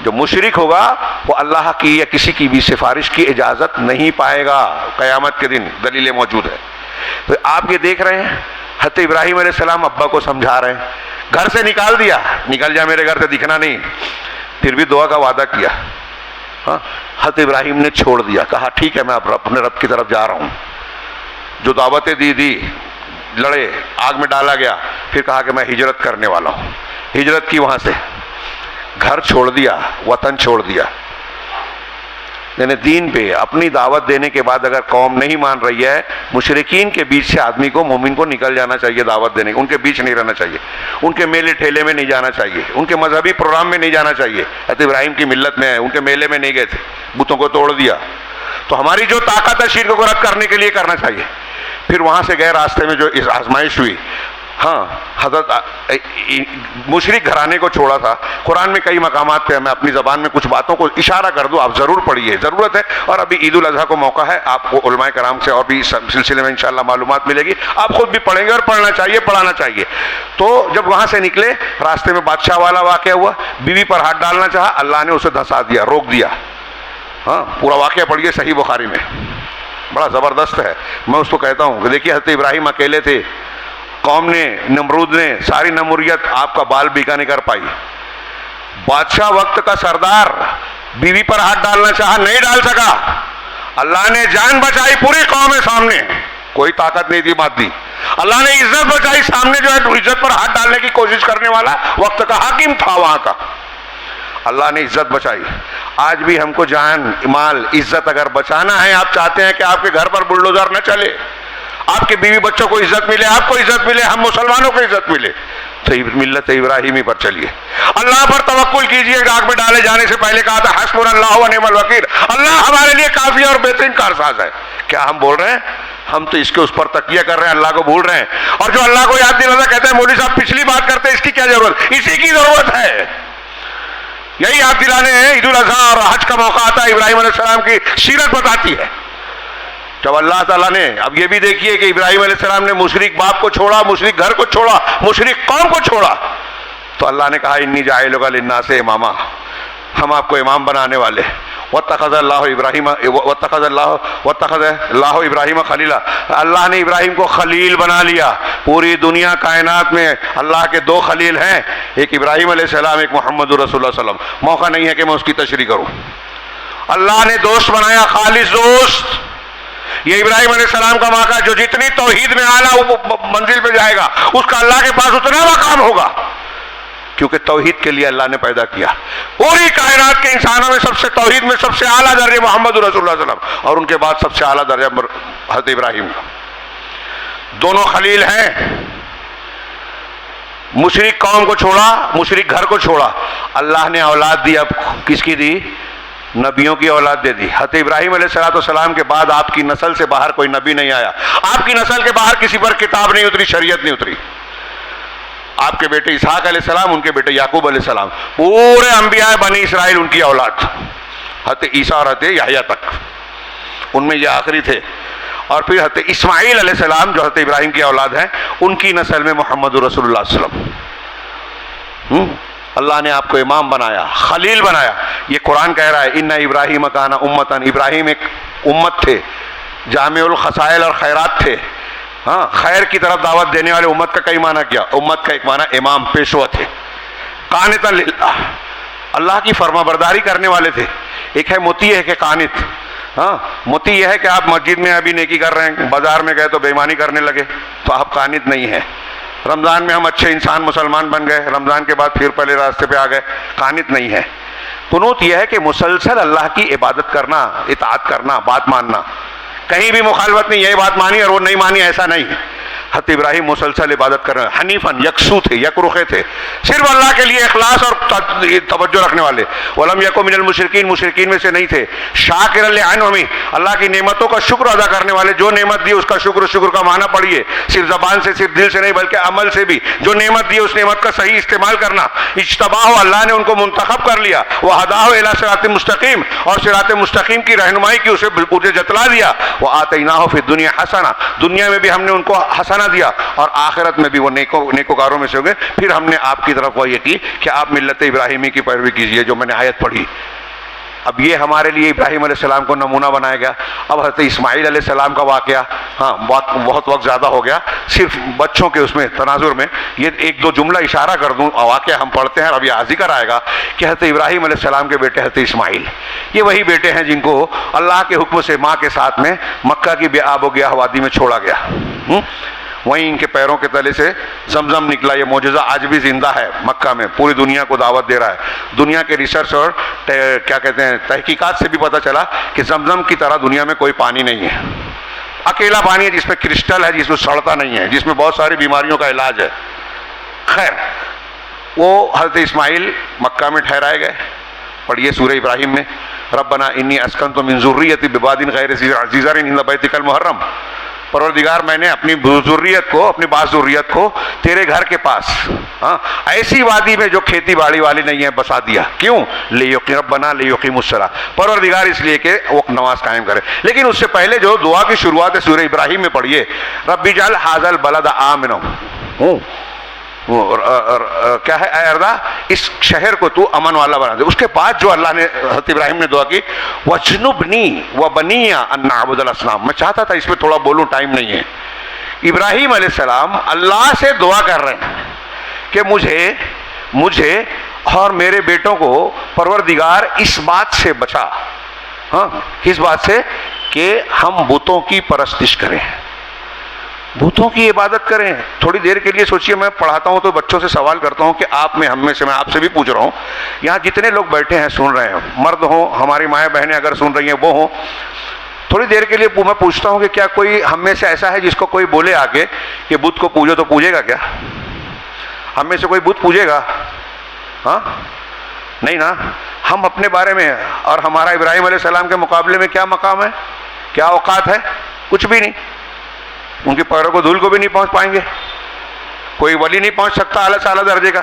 جو مشرک ہوگا وہ اللہ کی یا کسی کی بھی سفارش کی اجازت نہیں پائے گا قیامت کے دن، دلیلیں موجود ہے۔ تو آپ یہ دیکھ رہے ہیں حضرت ابراہیم علیہ السلام ابا کو سمجھا رہے ہیں، گھر سے نکال دیا، نکل جا میرے گھر سے، دکھنا نہیں، پھر بھی دعا کا وعدہ کیا۔ ہاں، حضرت ابراہیم نے چھوڑ دیا، کہا ٹھیک ہے میں اپنے رب کی طرف جا رہا ہوں۔ جو دعوتیں دی لڑے، آگ میں ڈالا گیا، پھر کہا کہ میں ہجرت کرنے والا ہوں، ہجرت کی، وہاں سے گھر چھوڑ دیا، وطن چھوڑ دیا۔ یعنی دین پہ اپنی دعوت دینے کے بعد اگر قوم نہیں مان رہی ہے، مشرکین کے بیچ سے آدمی کو، مومن کو نکل جانا چاہیے دعوت دینے، ان کے بیچ نہیں رہنا چاہیے، ان کے میلے ٹھیلے میں نہیں جانا چاہیے، ان کے مذہبی پروگرام میں نہیں جانا چاہیے۔ حضرت ابراہیم کی ملت میں ان کے میلے میں نہیں گئے تھے، بتوں کو توڑ دیا۔ تو ہماری جو طاقت ہے شرک کو رد کرنے کے لیے کرنا چاہیے۔ پھر وہاں سے گئے، راستے میں جو اس آزمائش ہوئی، ہاں، حضرت مشرک گھرانے کو چھوڑا تھا۔ قرآن میں کئی مقامات پہ میں اپنی زبان میں کچھ باتوں کو اشارہ کر دوں، آپ ضرور پڑھیے، ضرورت ہے۔ اور ابھی عید الاضحیٰ کو موقع ہے، آپ کو علماء کرام سے اور بھی اس سلسلے میں انشاءاللہ معلومات ملے گی، آپ خود بھی پڑھیں گے اور پڑھنا چاہیے، پڑھانا چاہیے۔ تو جب وہاں سے نکلے، راستے میں بادشاہ والا واقعہ ہوا، بیوی پر ہاتھ ڈالنا چاہا، اللہ نے اسے دھسا دیا، روک دیا۔ ہاں، پورا واقعہ پڑھیے صحیح بخاری میں، بڑا زبردست ہے۔ میں اس کو کہتا ہوں کہ دیکھیے حضرت ابراہیم اکیلے تھے، قوم نے، نمرود نے ساری نموریت آپ کا بال بیکا نہیں کر پائی۔ بادشاہ وقت کا سردار بیوی پر ہاتھ ڈالنا چاہا، نہیں ڈال سکا، اللہ نے جان بچائی پوری قوم کے سامنے، کوئی طاقت نہیں تھی مادی، اللہ نے عزت بچائی، سامنے جو ہے عزت پر ہاتھ ڈالنے کی کوشش کرنے والا وقت کا حاکم تھا وہاں کا، اللہ نے عزت بچائی۔ آج بھی ہم کو جان، مال، عزت اگر بچانا ہے، آپ چاہتے ہیں کہ آپ کے گھر پر بلڈوزر نہ چلے، آپ کے بیوی بچوں کو عزت ملے، آپ کو عزت ملے، ہم مسلمانوں کو عزت ملے، تو ملت ابراہیمی پر چلیے، اللہ پر توکل کیجئے۔ آگ میں ڈالے جانے سے پہلے کہا تھا حسبنا اللہ و نعم الوکیل، اللہ ہمارے لیے کافی اور بہترین کارساز ہے۔ کیا ہم بول رہے ہیں؟ ہم تو اس کے اس پر تکیہ کر رہے ہیں، اللہ کو بھول رہے ہیں، اور جو اللہ کو یاد دلاتا کہتے ہیں مولوی صاحب پچھلی بات کرتے ہیں، اس کی کیا ضرورت؟ اسی کی ضرورت ہے۔ یہی یاد دلانے ہیں، عید الاضحیٰ اور حج کا موقع آتا ہے، ابراہیم علیہ السلام کی سیرت بتاتی ہے۔ جب اللہ تعالیٰ نے، اب یہ بھی دیکھیے کہ ابراہیم علیہ السلام نے مشرک باپ کو چھوڑا، مشرک گھر کو چھوڑا، مشرک قوم کو چھوڑا، تو اللہ نے کہا انی جاعلک للناس اماما، ہم آپ کو امام بنانے والے۔ واتخذ اللہ ابراہیم خلیلا، اللہ نے ابراہیم کو خلیل بنا لیا۔ پوری دنیا کائنات میں اللہ کے دو خلیل ہیں، ایک ابراہیم علیہ السلام، ایک محمد رسول اللہ صلی اللہ علیہ وسلم۔ موقع نہیں ہے کہ میں اس کی تشریح کروں۔ اللہ نے دوست بنایا، خالص دوست۔ یہ ابراہیم علیہ السلام کا موقع، جو جتنی توحید میں اعلیٰ منزل پہ جائے گا اس کا اللہ کے پاس اتنا مقام ہوگا، کیونکہ توحید کے لیے اللہ نے پیدا کیا۔ پوری کائنات کے انسانوں میں سب سے توحید میں سب سے اعلیٰ درجہ محمد رسول اللہ صلی اللہ علیہ وسلم، اور ان کے بعد سب سے اعلیٰ درجہ حضرت ابراہیم کا۔ دونوں خلیل ہیں۔ مشرک قوم کو چھوڑا، مشرک گھر کو چھوڑا، اللہ نے اولاد دی، اب کس کی دی؟ نبیوں کی اولاد دے دی۔ حضرت ابراہیم علیہ السلام کے بعد آپ کی نسل سے باہر کوئی نبی نہیں آیا، آپ کی نسل کے باہر کسی پر کتاب نہیں اتری، شریعت نہیں اتری۔ آپ کے بیٹے اسحاق علیہ السلام، ان کے بیٹے یعقوب علیہ السلام، پورے انبیاء بنی اسرائیل ان کی اولاد، حضرت عیسیٰ اور حضرت یحییٰ تک، ان میں یہ آخری تھے. اور پھر حضرت اسماعیل علیہ السلام جو حضرت ابراہیم کی اولاد ہیں، ان کی نسل میں محمد رسول اللہ صلی اللہ علیہ وسلم. اللہ نے آپ کو امام بنایا، خلیل بنایا. یہ قرآن کہہ رہا ہے ان ابراہیم کان امتن، ابراہیم ایک امت تھے، جامع الخصائل اور خیرات تھے. ہاں، خیر کی طرف دعوت دینے والے. امت کا کئی معنی کیا؟ امت کا ایک معنی امام، پیشوا تھے. قانتا للہ، اللہ کی فرما برداری کرنے والے تھے. ایک ہے مطیع، ایک ہے قانت. ہاں، مطیع یہ ہے کہ آپ مسجد میں ابھی نیکی کر رہے ہیں، بازار میں گئے تو بے ایمانی کرنے لگے، تو آپ قانت نہیں ہیں. رمضان میں ہم اچھے انسان مسلمان بن گئے، رمضان کے بعد پھر پہلے راستے پہ آ گئے، قانت نہیں ہے. قنوت یہ ہے کہ مسلسل اللہ کی عبادت کرنا، اطاعت کرنا، بات ماننا. کہیں بھی مخالفت نہیں، یہ بات مانی اور وہ نہیں مانی، ایسا نہیں. حضرت ابراہیم مسلسل عبادت کر رہے ہیں. حنیفاً، یکسو تھے، یک رخے تھے، صرف اللہ کے لیے اخلاص اور توجہ رکھنے والے. ولم یکن من المشرکین، مشرکین میں سے نہیں تھے. شاکرا لانعمہ، اللہ کی نعمتوں کا شکر ادا کرنے والے. جو نعمت دی اس کا شکر. شکر کا معنی پڑھیے، صرف زبان سے، صرف دل سے نہیں بلکہ عمل سے بھی. جو نعمت دی اس نعمت کا صحیح استعمال کرنا. اجتباہ، اللہ نے ان کو منتخب کر لیا. وہداہ الی صراط مستقیم، اور صراط مستقیم کی رہنمائی کی، اسے جتلا دیا. وآتیناہ فی الدنیا حسنہ، دنیا میں بھی ہم نے ان کو حسنہ دیا، اور آخرت میں بھی وہ نیکوکاروں میں سے ہوں گے. پھر ہم نے آپ کی طرف وہ یہ کی کہ آپ ملت ابراہیمی کی پیروی کیجیے، جو میں نے آیت پڑھی. اب یہ ہمارے لیے ابراہیم علیہ السلام کو نمونہ بنایا گیا. اب حضرت اسماعیل علیہ السلام کا واقعہ، ہاں بہت وقت زیادہ ہو گیا، صرف بچوں کے اس میں تناظر میں یہ ایک دو جملہ اشارہ کر دوں. واقعہ ہم پڑھتے ہیں، اب یہ ذکر آئے گا کہ حضرت ابراہیم علیہ السلام کے بیٹے حضرت اسماعیل، یہ وہی بیٹے ہیں جن کو اللہ کے حکم سے ماں کے ساتھ میں مکہ کی بے آب و گیاہ وادی میں چھوڑا گیا. وہیں ان کے پیروں کے تلے سے زمزم نکلا. یہ معجزہ آج بھی زندہ ہے مکہ میں، پوری دنیا کو دعوت دے رہا ہے. دنیا کے ریسرچ اور کیا کہتے ہیں تحقیقات سے بھی پتہ چلا کہ زمزم کی طرح دنیا میں کوئی پانی نہیں ہے. اکیلا پانی ہے جس میں کرسٹل ہے، جس میں سڑتا نہیں ہے، جس میں بہت ساری بیماریوں کا علاج ہے. خیر، وہ حضرت اسماعیل مکہ میں ٹھہرائے گئے. پڑھیے سورہ ابراہیم میں، ربنا انی اسکنت من ذریتی بواد غیر ذی زرع عند بیتک المحرم. پروردگار، میں نے اپنی ذریت کو، اپنی بعض ذریت کو تیرے گھر کے پاس، ہاں، ایسی وادی میں جو کھیتی باڑی والی نہیں ہے، بسا دیا. کیوں؟ ربنا لیقیموا الصلاۃ، پروردگار اس لیے کہ وہ نماز قائم کرے. لیکن اس سے پہلے جو دعا کی شروعات ہے سورہ ابراہیم میں پڑھیے، رب اجعل ھذا البلد آمنا، کیا ہے، اے اللہ اس شہر کو تو امن والا بنا دے. اس کے بعد جو اللہ نے حضرت ابراہیم نے دعا کی، وَجْنُبْنِي وَبَنِيَّ أَن نَّعْبُدَ الْأَصْنَامَ. میں چاہتا تھا اس پہ تھوڑا بولوں، ٹائم نہیں ہے. ابراہیم علیہ السلام اللہ سے دعا کر رہے ہیں کہ مجھے اور میرے بیٹوں کو پروردگار اس بات سے بچا. ہاں، کس بات سے؟ کہ ہم بتوں کی پرستش کریں، بتوں کی عبادت کریں. تھوڑی دیر کے لیے سوچئے، میں پڑھاتا ہوں تو بچوں سے سوال کرتا ہوں کہ آپ میں، ہم میں سے، میں آپ سے بھی پوچھ رہا ہوں، یہاں جتنے لوگ بیٹھے ہیں سن رہے ہیں، مرد ہوں، ہماری مائیں بہنیں اگر سن رہی ہیں وہ ہوں، تھوڑی دیر کے لیے میں پوچھتا ہوں کہ کیا کوئی ہم میں سے ایسا ہے جس کو کوئی بولے آ کے کہ بت کو پوجو، تو پوجے گا کیا؟ ہم میں سے کوئی بت پوجے گا؟ ہاں، نہیں نا. ہم اپنے بارے میں اور ہمارا ابراہیم علیہ السلام کے مقابلے میں کیا مقام ہے، کیا اوقات ہے؟ کچھ بھی نہیں. ان کے پیروں کو دھول کو بھی نہیں پہنچ پائیں گے. کوئی ولی نہیں پہنچ سکتا اعلیٰ سے اعلیٰ درجے کا.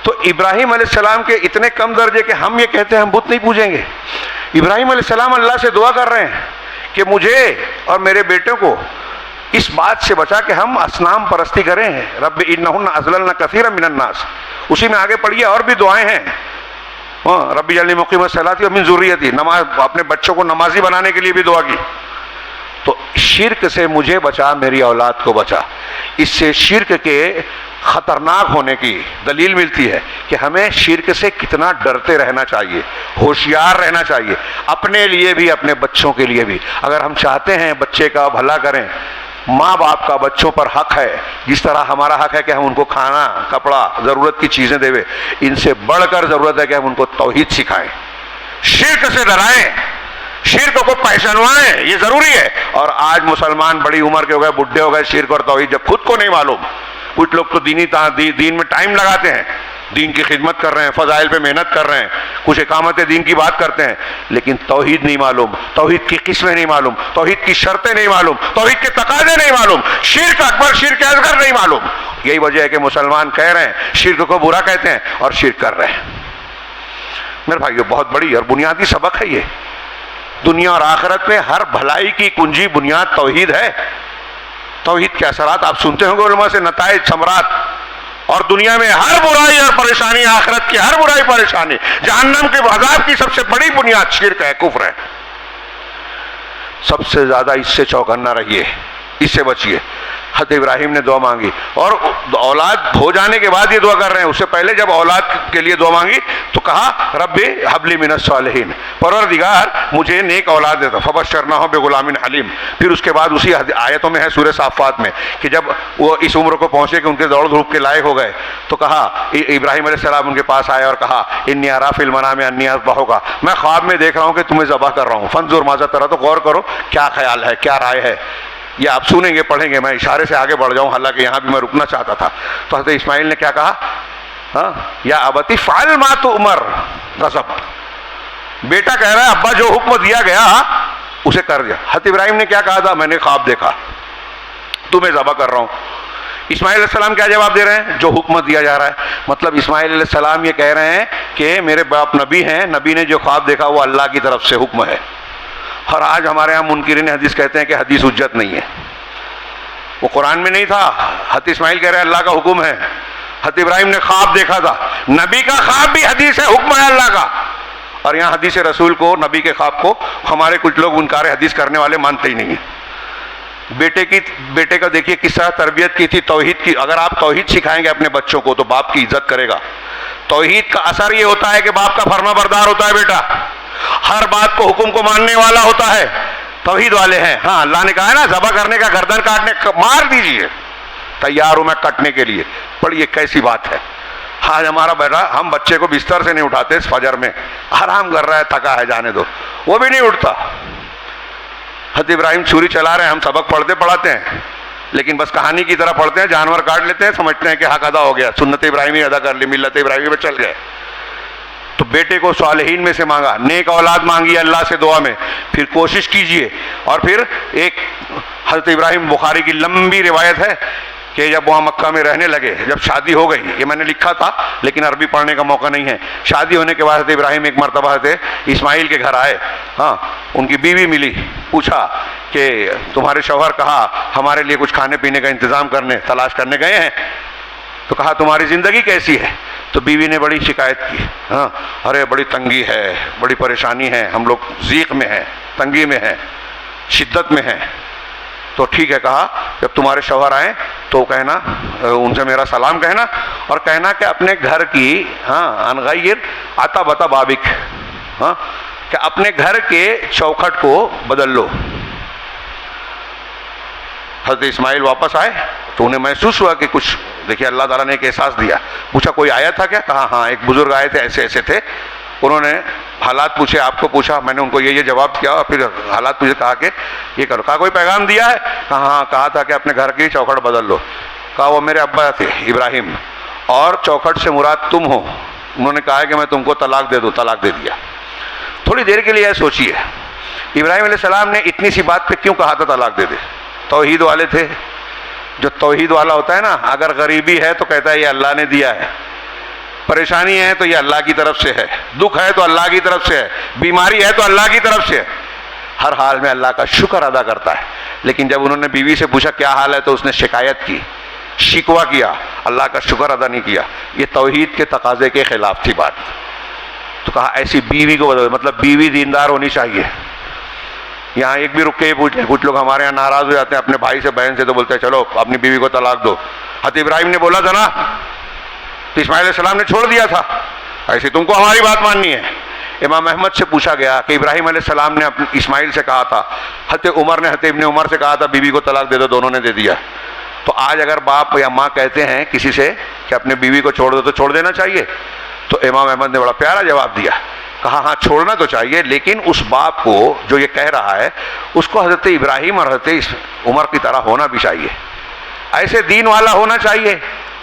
تو ابراہیم علیہ السلام کے اتنے کم درجے کہ ہم یہ کہتے ہیں ہم بت نہیں پوجیں گے. ابراہیم علیہ السلام اللہ سے دعا کر رہے ہیں کہ مجھے اور میرے بیٹوں کو اس بات سے بچا کہ ہم اصنام پرستی کریں. رب انہن اضللن کثیرا من الناس. اسی میں آگے پڑھیے اور بھی دعائیں ہیں. رب اجعلنی مقیم الصلاۃ ومن ذریتی، نماز، اپنے بچوں کو نمازی بنانے کے لیے بھی دعا کی. تو شرک سے مجھے بچا، میری اولاد کو بچا. اس سے شرک کے خطرناک ہونے کی دلیل ملتی ہے کہ ہمیں شرک سے کتنا ڈرتے رہنا چاہیے، ہوشیار رہنا چاہیے، اپنے لیے بھی، اپنے بچوں کے لیے بھی. اگر ہم چاہتے ہیں بچے کا بھلا کریں، ماں باپ کا بچوں پر حق ہے، جس طرح ہمارا حق ہے کہ ہم ان کو کھانا، کپڑا، ضرورت کی چیزیں دے. ان سے بڑھ کر ضرورت ہے کہ ہم ان کو توحید سکھائیں، شرک سے ڈرائیں، شرک کو پہچانوائیں. یہ ضروری ہے. اور آج مسلمان بڑی عمر کے ہو گئے، بڈھے ہو گئے، شرک اور توحید جب خود کو نہیں معلوم. کچھ لوگ تو دین میں ٹائم لگاتے ہیں، دین کی خدمت کر رہے ہیں، فضائل پہ محنت کر رہے ہیں، کچھ اقامت دین کی بات کرتے ہیں، لیکن توحید نہیں معلوم، توحید کی قسمیں نہیں معلوم، توحید کی شرطیں نہیں معلوم، توحید کے تقاضے نہیں معلوم، شرک اکبر شرک اصغر نہیں معلوم۔ یہی وجہ ہے کہ مسلمان کہہ رہے ہیں شرک کو برا کہتے ہیں اور شرک کر رہے ہیں۔ میرے بھائیو، بہت بڑی اور بنیادی سبق ہے یہ۔ دنیا اور آخرت میں ہر بھلائی کی کنجی بنیاد توحید ہے۔ توحید کے اثرات آپ سنتے ہوں گے علماء سے، نتائج ثمرات، اور دنیا میں ہر برائی اور پریشانی، آخرت کی ہر برائی پریشانی، جہنم کے عذاب کی سب سے بڑی بنیاد شرک ہے، کفر ہے۔ سب سے زیادہ اس سے چوکنا رہیے، اس سے بچیے۔ حضرت ابراہیم نے دعا مانگی، اور اولاد ہو جانے کے بعد یہ دعا کر رہے ہیں، اس سے پہلے جب اولاد کے لیے دعا مانگی تو کہا رب ہب لی من الصالحین، پروردگار مجھے نیک اولاد دے دو، فبشرناہ بغلام حلیم۔ پھر اس کے بعد اسی آیتوں میں ہے سورہ صافات میں کہ جب وہ اس عمر کو پہنچے کہ ان کے دوڑ دھوپ کے لائق ہو گئے تو کہا، ابراہیم علیہ السلام ان کے پاس آئے اور کہا انی اری فی المنام انی اذبحک، میں خواب میں دیکھ رہا ہوں کہ تمہیں ذبح کر رہا ہوں، فانظر ماذا تری، تو غور کرو کیا خیال ہے، کیا رائے ہے۔ یہ آپ سنیں گے پڑھیں گے، میں اشارے سے آگے بڑھ جاؤں، حالانکہ یہاں بھی میں رکنا چاہتا تھا۔ تو حضرت اسماعیل نے کیا کہا، ہاں یا ابت فعل ما تؤمر، غضب، بیٹا کہہ رہا ہے ابا جو حکم دیا گیا اسے کر دیا۔ حضرت ابراہیم نے کیا کہا تھا، میں نے خواب دیکھا تمہیں ذبح کر رہا ہوں۔ اسماعیل علیہ السلام کیا جواب دے رہے ہیں، جو حکم دیا جا رہا ہے۔ مطلب اسماعیل علیہ السلام یہ کہہ رہے ہیں کہ میرے باپ نبی ہیں، نبی نے جو خواب دیکھا وہ اللہ کی طرف سے حکم ہے۔ اور آج ہمارے ہاں منکرین حدیث کہتے ہیں کہ حدیث حجت نہیں ہے، وہ قرآن میں نہیں تھا۔ حضرت اسماعیل کہہ رہے ہیں اللہ کا حکم ہے، حضرت ابراہیم نے خواب دیکھا تھا، نبی کا خواب بھی حدیث ہے، حکم ہے اللہ کا۔ اور یہاں حدیث رسول کو، نبی کے خواب کو ہمارے کچھ لوگ انکار حدیث کرنے والے مانتے ہی نہیں ہیں۔ بیٹے کا دیکھیے کس طرح تربیت کی تھی، توحید کی۔ اگر آپ توحید سکھائیں گے اپنے بچوں کو تو باپ کی عزت کرے گا۔ توحید کا اثر یہ ہوتا ہے کہ باپ کا فرما بردار ہوتا ہے، بیٹا ہر بات کو، حکم کو ماننے والا ہوتا ہے۔ توحید والے ہیں، ہاں اللہ نے کہا ہے نا ذبح کرنے کا، گردن کاٹنے کا، مار دیجیے، تیار ہوں میں کٹنے کے لیے۔ پر یہ کیسی بات ہے، آج ہمارا بیٹا، ہم بچے کو بستر سے نہیں اٹھاتے، فجر میں آرام کر رہا ہے، تھکا ہے، جانے دو، وہ بھی نہیں اٹھتا۔ حضرت ابراہیم چھری چلا رہے ہیں، ہم سبق پڑھتے پڑھاتے ہیں لیکن بس کہانی کی طرح پڑھتے ہیں، جانور کاٹ لیتے ہیں، سمجھتے ہیں کہ حق ادا ہو گیا، سنت ابراہیمی ادا کر لی، ملت ابراہیمی پہ چل گئے۔ تو بیٹے کو صالحین میں سے مانگا، نیک اولاد مانگی اللہ سے دعا میں، پھر کوشش کیجئے۔ اور پھر ایک حضرت ابراہیم، بخاری کی لمبی روایت ہے کہ جب وہاں مکہ میں رہنے لگے، جب شادی ہو گئی، یہ میں نے لکھا تھا لیکن عربی پڑھنے کا موقع نہیں ہے، شادی ہونے کے بعد حضرت ابراہیم ایک مرتبہ حضرت اسماعیل کے گھر آئے، ہاں ان کی بیوی ملی، پوچھا کہ تمہارے شوہر کہا ہمارے لیے کچھ کھانے پینے کا انتظام کرنے تلاش کرنے گئے ہیں، تو کہا تمہاری زندگی کیسی ہے؟ تو بیوی نے بڑی شکایت کی، ہاں ارے بڑی تنگی ہے، بڑی پریشانی ہے، ہم لوگ ضیق میں ہیں، تنگی میں ہیں، شدت میں ہیں۔ تو ٹھیک ہے، کہا جب تمہارے شوہر آئیں تو کہنا، ان سے میرا سلام کہنا، اور کہنا کہ اپنے گھر کی، ہاں انغیر آتا بتا بابک، ہاں کہ اپنے گھر کے چوکھٹ کو بدل لو۔ حضرت اسماعیل واپس آئے تو انہیں محسوس ہوا کہ کچھ، دیکھیے اللہ تعالیٰ نے ایک احساس دیا۔ پوچھا کوئی آیا تھا کیا؟ کہا ہاں ایک بزرگ آئے تھے، ایسے ایسے تھے، انہوں نے حالات پوچھے، آپ کو پوچھا، میں نے ان کو یہ جواب کیا، اور پھر حالات پوچھے، کہا کہ یہ کرو۔ کہا کوئی پیغام دیا ہے؟ کہا ہاں، کہا تھا کہ اپنے گھر کی چوکھٹ بدل لو۔ کہا وہ میرے ابا تھے ابراہیم، اور چوکھٹ سے مراد تم ہو، انہوں نے کہا کہ میں تم کو طلاق دے دوں، طلاق دے دیا۔ تھوڑی دیر کے لیے سوچیے، ابراہیم علیہ السلام نے اتنی سی بات پہ کیوں کہا تھا طلاق دے دے؟ توحید والے تھے۔ جو توحید والا ہوتا ہے نا، اگر غریبی ہے تو کہتا ہے یہ اللہ نے دیا ہے، پریشانی ہے تو یہ اللہ کی طرف سے ہے، دکھ ہے تو اللہ کی طرف سے ہے، بیماری ہے تو اللہ کی طرف سے ہے، ہر حال میں اللہ کا شکر ادا کرتا ہے۔ لیکن جب انہوں نے بیوی سے پوچھا کیا حال ہے تو اس نے شکایت کی، شکوہ کیا، اللہ کا شکر ادا نہیں کیا، یہ توحید کے تقاضے کے خلاف تھی بات۔ تو کہا ایسی بیوی کو بدلو، مطلب بیوی دیندار ہونی چاہیے۔ یہاں ایک بھی رک کے پوچھ لیں، کچھ لوگ ہمارے یہاں ناراض ہو جاتے ہیں اپنے بھائی سے، بہن سے، تو بولتے ہیں چلو اپنی بیوی کو طلاق دو۔ حضرت ابراہیم نے بولا تھا نا، تو اسماعیل علیہ السلام نے چھوڑ دیا تھا، ایسے تم کو ہماری بات ماننی ہے۔ امام احمد سے پوچھا گیا کہ ابراہیم علیہ السلام نے اسماعیل سے کہا تھا، حضرت عمر نے حضرت ابن عمر سے کہا تھا بیوی کو طلاق دے دو، دونوں نے دے دیا۔ تو آج اگر باپ یا ماں کہتے ہیں کسی سے کہ اپنے بیوی کو چھوڑ دو تو چھوڑ دینا چاہیے؟ تو امام احمد نے بڑا پیارا جواب دیا، کہا ہاں چھوڑنا تو چاہیے، لیکن اس باپ کو جو یہ کہہ رہا ہے اس کو حضرت ابراہیم اور حضرت عمر کی طرح ہونا بھی چاہیے، ایسے دین والا ہونا چاہیے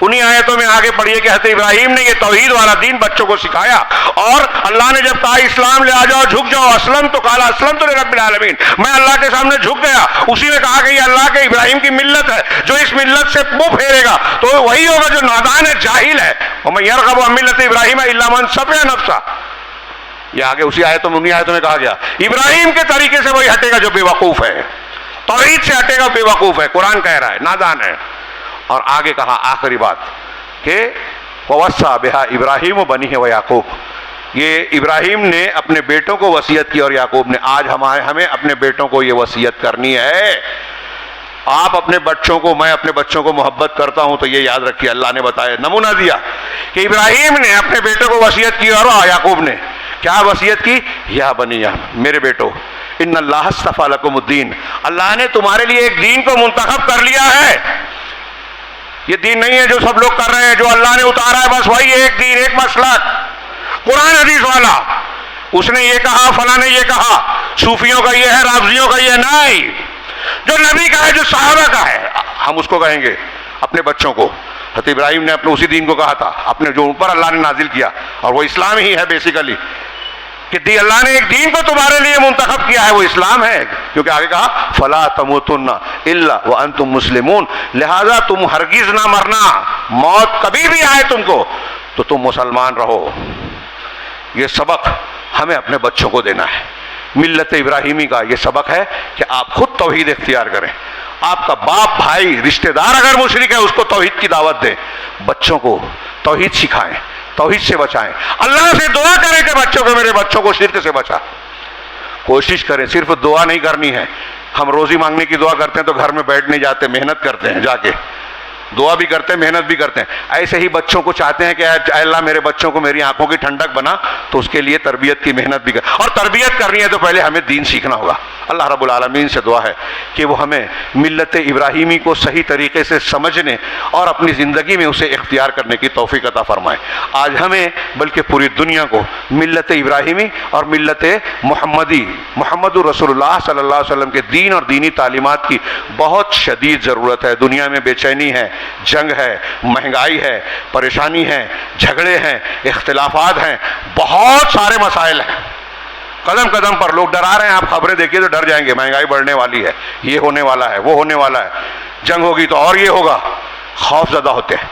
انہی آیتوں میں آگے پڑھیے کہ حضرت ابراہیم نے یہ توحید والا دین بچوں کو سکھایا، اور اللہ نے جب کہا اسلام لے آ جاؤ، جھک جاؤ، اسلم تو قال اسلمت لرب العالمین، میں اللہ کے سامنے جھک گیا، اسی میں کہا کہ یہ اللہ کے ابراہیم کی ملت ہے، جو اس ملت سے منہ پھیرے گا تو وہی ہوگا جو نادان ہے، جاہل ہے، وَمَن يَرْغَبُ عَن مِّلَّةِ إِبْرَاهِيمَ إِلَّا مَن سَفِهَ نَفْسَهُ، یہ آگے اسی آیتوں میں انہی آیتوں میں کہا گیا ابراہیم کے طریقے سے وہی ہٹے گا جو بے وقوف ہے، توحید سے ہٹے گا بے وقوف ہے، قرآن کہہ رہا ہے نادان ہے۔ اور آگے کہا آخری بات کہ وَوَصَّىٰ بِهَا إِبْرَاهِيمُ بَنِيهِ وَيَعْقُوبُ، یہ ابراہیم نے اپنے بیٹوں کو وصیت کی اور یعقوب نے، آج ہمیں اپنے بیٹوں کو یہ وصیت کرنی ہے۔ آپ اپنے بچوں کو، میں اپنے بچوں کو محبت کرتا ہوں تو یہ یاد رکھیے، اللہ نے بتایا، نمونہ دیا کہ ابراہیم نے اپنے بیٹوں کو وصیت کی اور یعقوب نے کیا وصیت کی؟ یا بنی، میرے بیٹو، ان اللہ اصطفیٰ لکم الدین، اللہ نے تمہارے لیے ایک دین کو منتخب کر لیا ہے، یہ دین نہیں ہے جو سب لوگ کر رہے ہیں، جو اللہ نے اتارا ہے بس وہی ایک دین، ایک مسلک، قرآن حدیث والا، اس نے یہ کہا، فلاں نے یہ کہا، صوفیوں کا یہ ہے، رافضیوں کا یہ نہیں، جو نبی کا ہے، جو صحابہ کا ہے، ہم اس کو کہیں گے اپنے بچوں کو۔ حضرت ابراہیم نے اپنے اسی دین کو کہا تھا، اپنے جو اوپر اللہ نے نازل کیا، اور وہ اسلام ہی ہے بیسیکلی، کہ اللہ نے ایک دین کو تمہارے لیے منتخب کیا ہے، وہ اسلام ہے، کیونکہ آگے کہا فلا تموتن الا وانتم مسلمون، لہذا تم ہرگز نہ مرنا، موت کبھی بھی آئے تم کو تو تم مسلمان رہو۔ یہ سبق ہمیں اپنے بچوں کو دینا ہے، ملت ابراہیمی کا یہ سبق ہے کہ آپ خود توحید اختیار کریں، آپ کا باپ، بھائی، رشتہ دار اگر مشرک ہے اس کو توحید کی دعوت دیں، بچوں کو توحید سکھائیں، توحید سے بچائیں، اللہ سے دعا کریں کہ بچوں کو، میرے بچوں کو شرک سے بچا۔ کوشش کریں، صرف دعا نہیں کرنی ہے، ہم روزی مانگنے کی دعا کرتے ہیں تو گھر میں بیٹھ نہیں جاتے، محنت کرتے ہیں، جا کے دعا بھی کرتے ہیں، محنت بھی کرتے ہیں، ایسے ہی بچوں کو چاہتے ہیں کہ اے اللہ میرے بچوں کو میری آنکھوں کی ٹھنڈک بنا، تو اس کے لیے تربیت کی محنت بھی کر، اور تربیت کرنی ہے تو پہلے ہمیں دین سیکھنا ہوگا۔ اللہ رب العالمین سے دعا ہے کہ وہ ہمیں ملت ابراہیمی کو صحیح طریقے سے سمجھنے اور اپنی زندگی میں اسے اختیار کرنے کی توفیق عطا فرمائے۔ آج ہمیں بلکہ پوری دنیا کو ملت ابراہیمی اور ملت محمدی، محمد رسول اللہ صلی اللہ علیہ وسلم کے دین اور دینی تعلیمات کی بہت شدید ضرورت ہے۔ دنیا میں بے چینی ہے، جنگ ہے، مہنگائی ہے، پریشانی ہے، جھگڑے ہیں، اختلافات ہیں، بہت سارے مسائل ہیں، قدم قدم پر لوگ ڈرا رہے ہیں، آپ خبریں دیکھیے تو ڈر جائیں گے، مہنگائی بڑھنے والی ہے، یہ ہونے والا ہے، وہ ہونے والا ہے، جنگ ہوگی تو اور یہ ہوگا، خوف زدہ ہوتے ہیں۔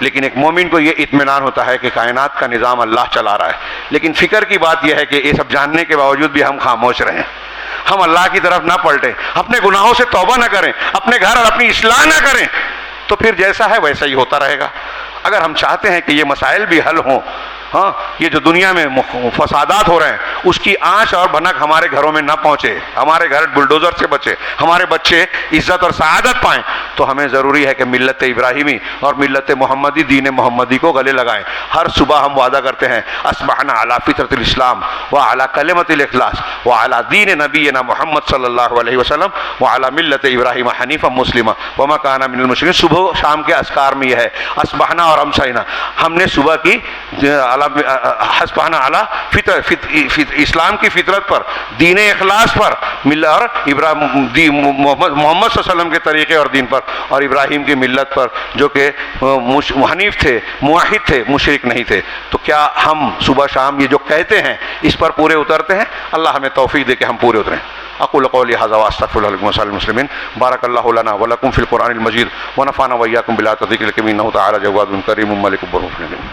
لیکن ایک مومن کو یہ اطمینان ہوتا ہے کہ کائنات کا نظام اللہ چلا رہا ہے۔ لیکن فکر کی بات یہ ہے کہ یہ سب جاننے کے باوجود بھی ہم خاموش رہیں، ہم اللہ کی طرف نہ پلٹیں، اپنے گناہوں سے توبہ نہ کریں، اپنے گھر اور اپنی اصلاح نہ کریں، تو پھر جیسا ہے ویسا ہی ہوتا رہے گا۔ اگر ہم چاہتے ہیں کہ یہ مسائل بھی حل ہوں، ہاں، یہ جو دنیا میں فسادات ہو رہے ہیں اس کی آنچ اور بھنک ہمارے گھروں میں نہ پہنچے، ہمارے گھر بلڈوزر سے بچے، ہمارے بچے عزت اور سعادت پائیں، تو ہمیں ضروری ہے کہ ملت ابراہیمی اور ملت محمدی، دین محمدی کو گلے لگائیں۔ ہر صبح ہم وعدہ کرتے ہیں اصبحنا علی فطرت الاسلام وعلی کلمۃ الاخلاص وعلی دین نبینا محمد صلی اللہ علیہ وسلم وعلی ملت ابراہیم حنیفا مسلما وما کان من المشرکین۔ صبح شام کے اذکار میں یہ ہے اصبحنا اور امسینا، ہم نے صبح کی حسبانا اعلی اسلام کی فطرت پر، دین اخلاص پر، اور محمد صلی اللہ علیہ وسلم کے طریقے اور دین پر، اور ابراہیم کی ملت پر جو کہ حنیف تھے، موحد تھے، مشرک نہیں تھے۔ تو کیا ہم صبح شام یہ جو کہتے ہیں اس پر پورے اترتے ہیں؟ اللہ ہمیں توفیق دے کہ ہم پورے اتریں۔ اقول قولی ھذا واستغفر اللہ لکم ولسائر المسلمین، بارک اللہ لنا ولکم فی القرآن المجید ونفعنا وإیاکم بالآیات والذکر الحکیم، انہ تعالی جواد کریم ملک بر رحیم۔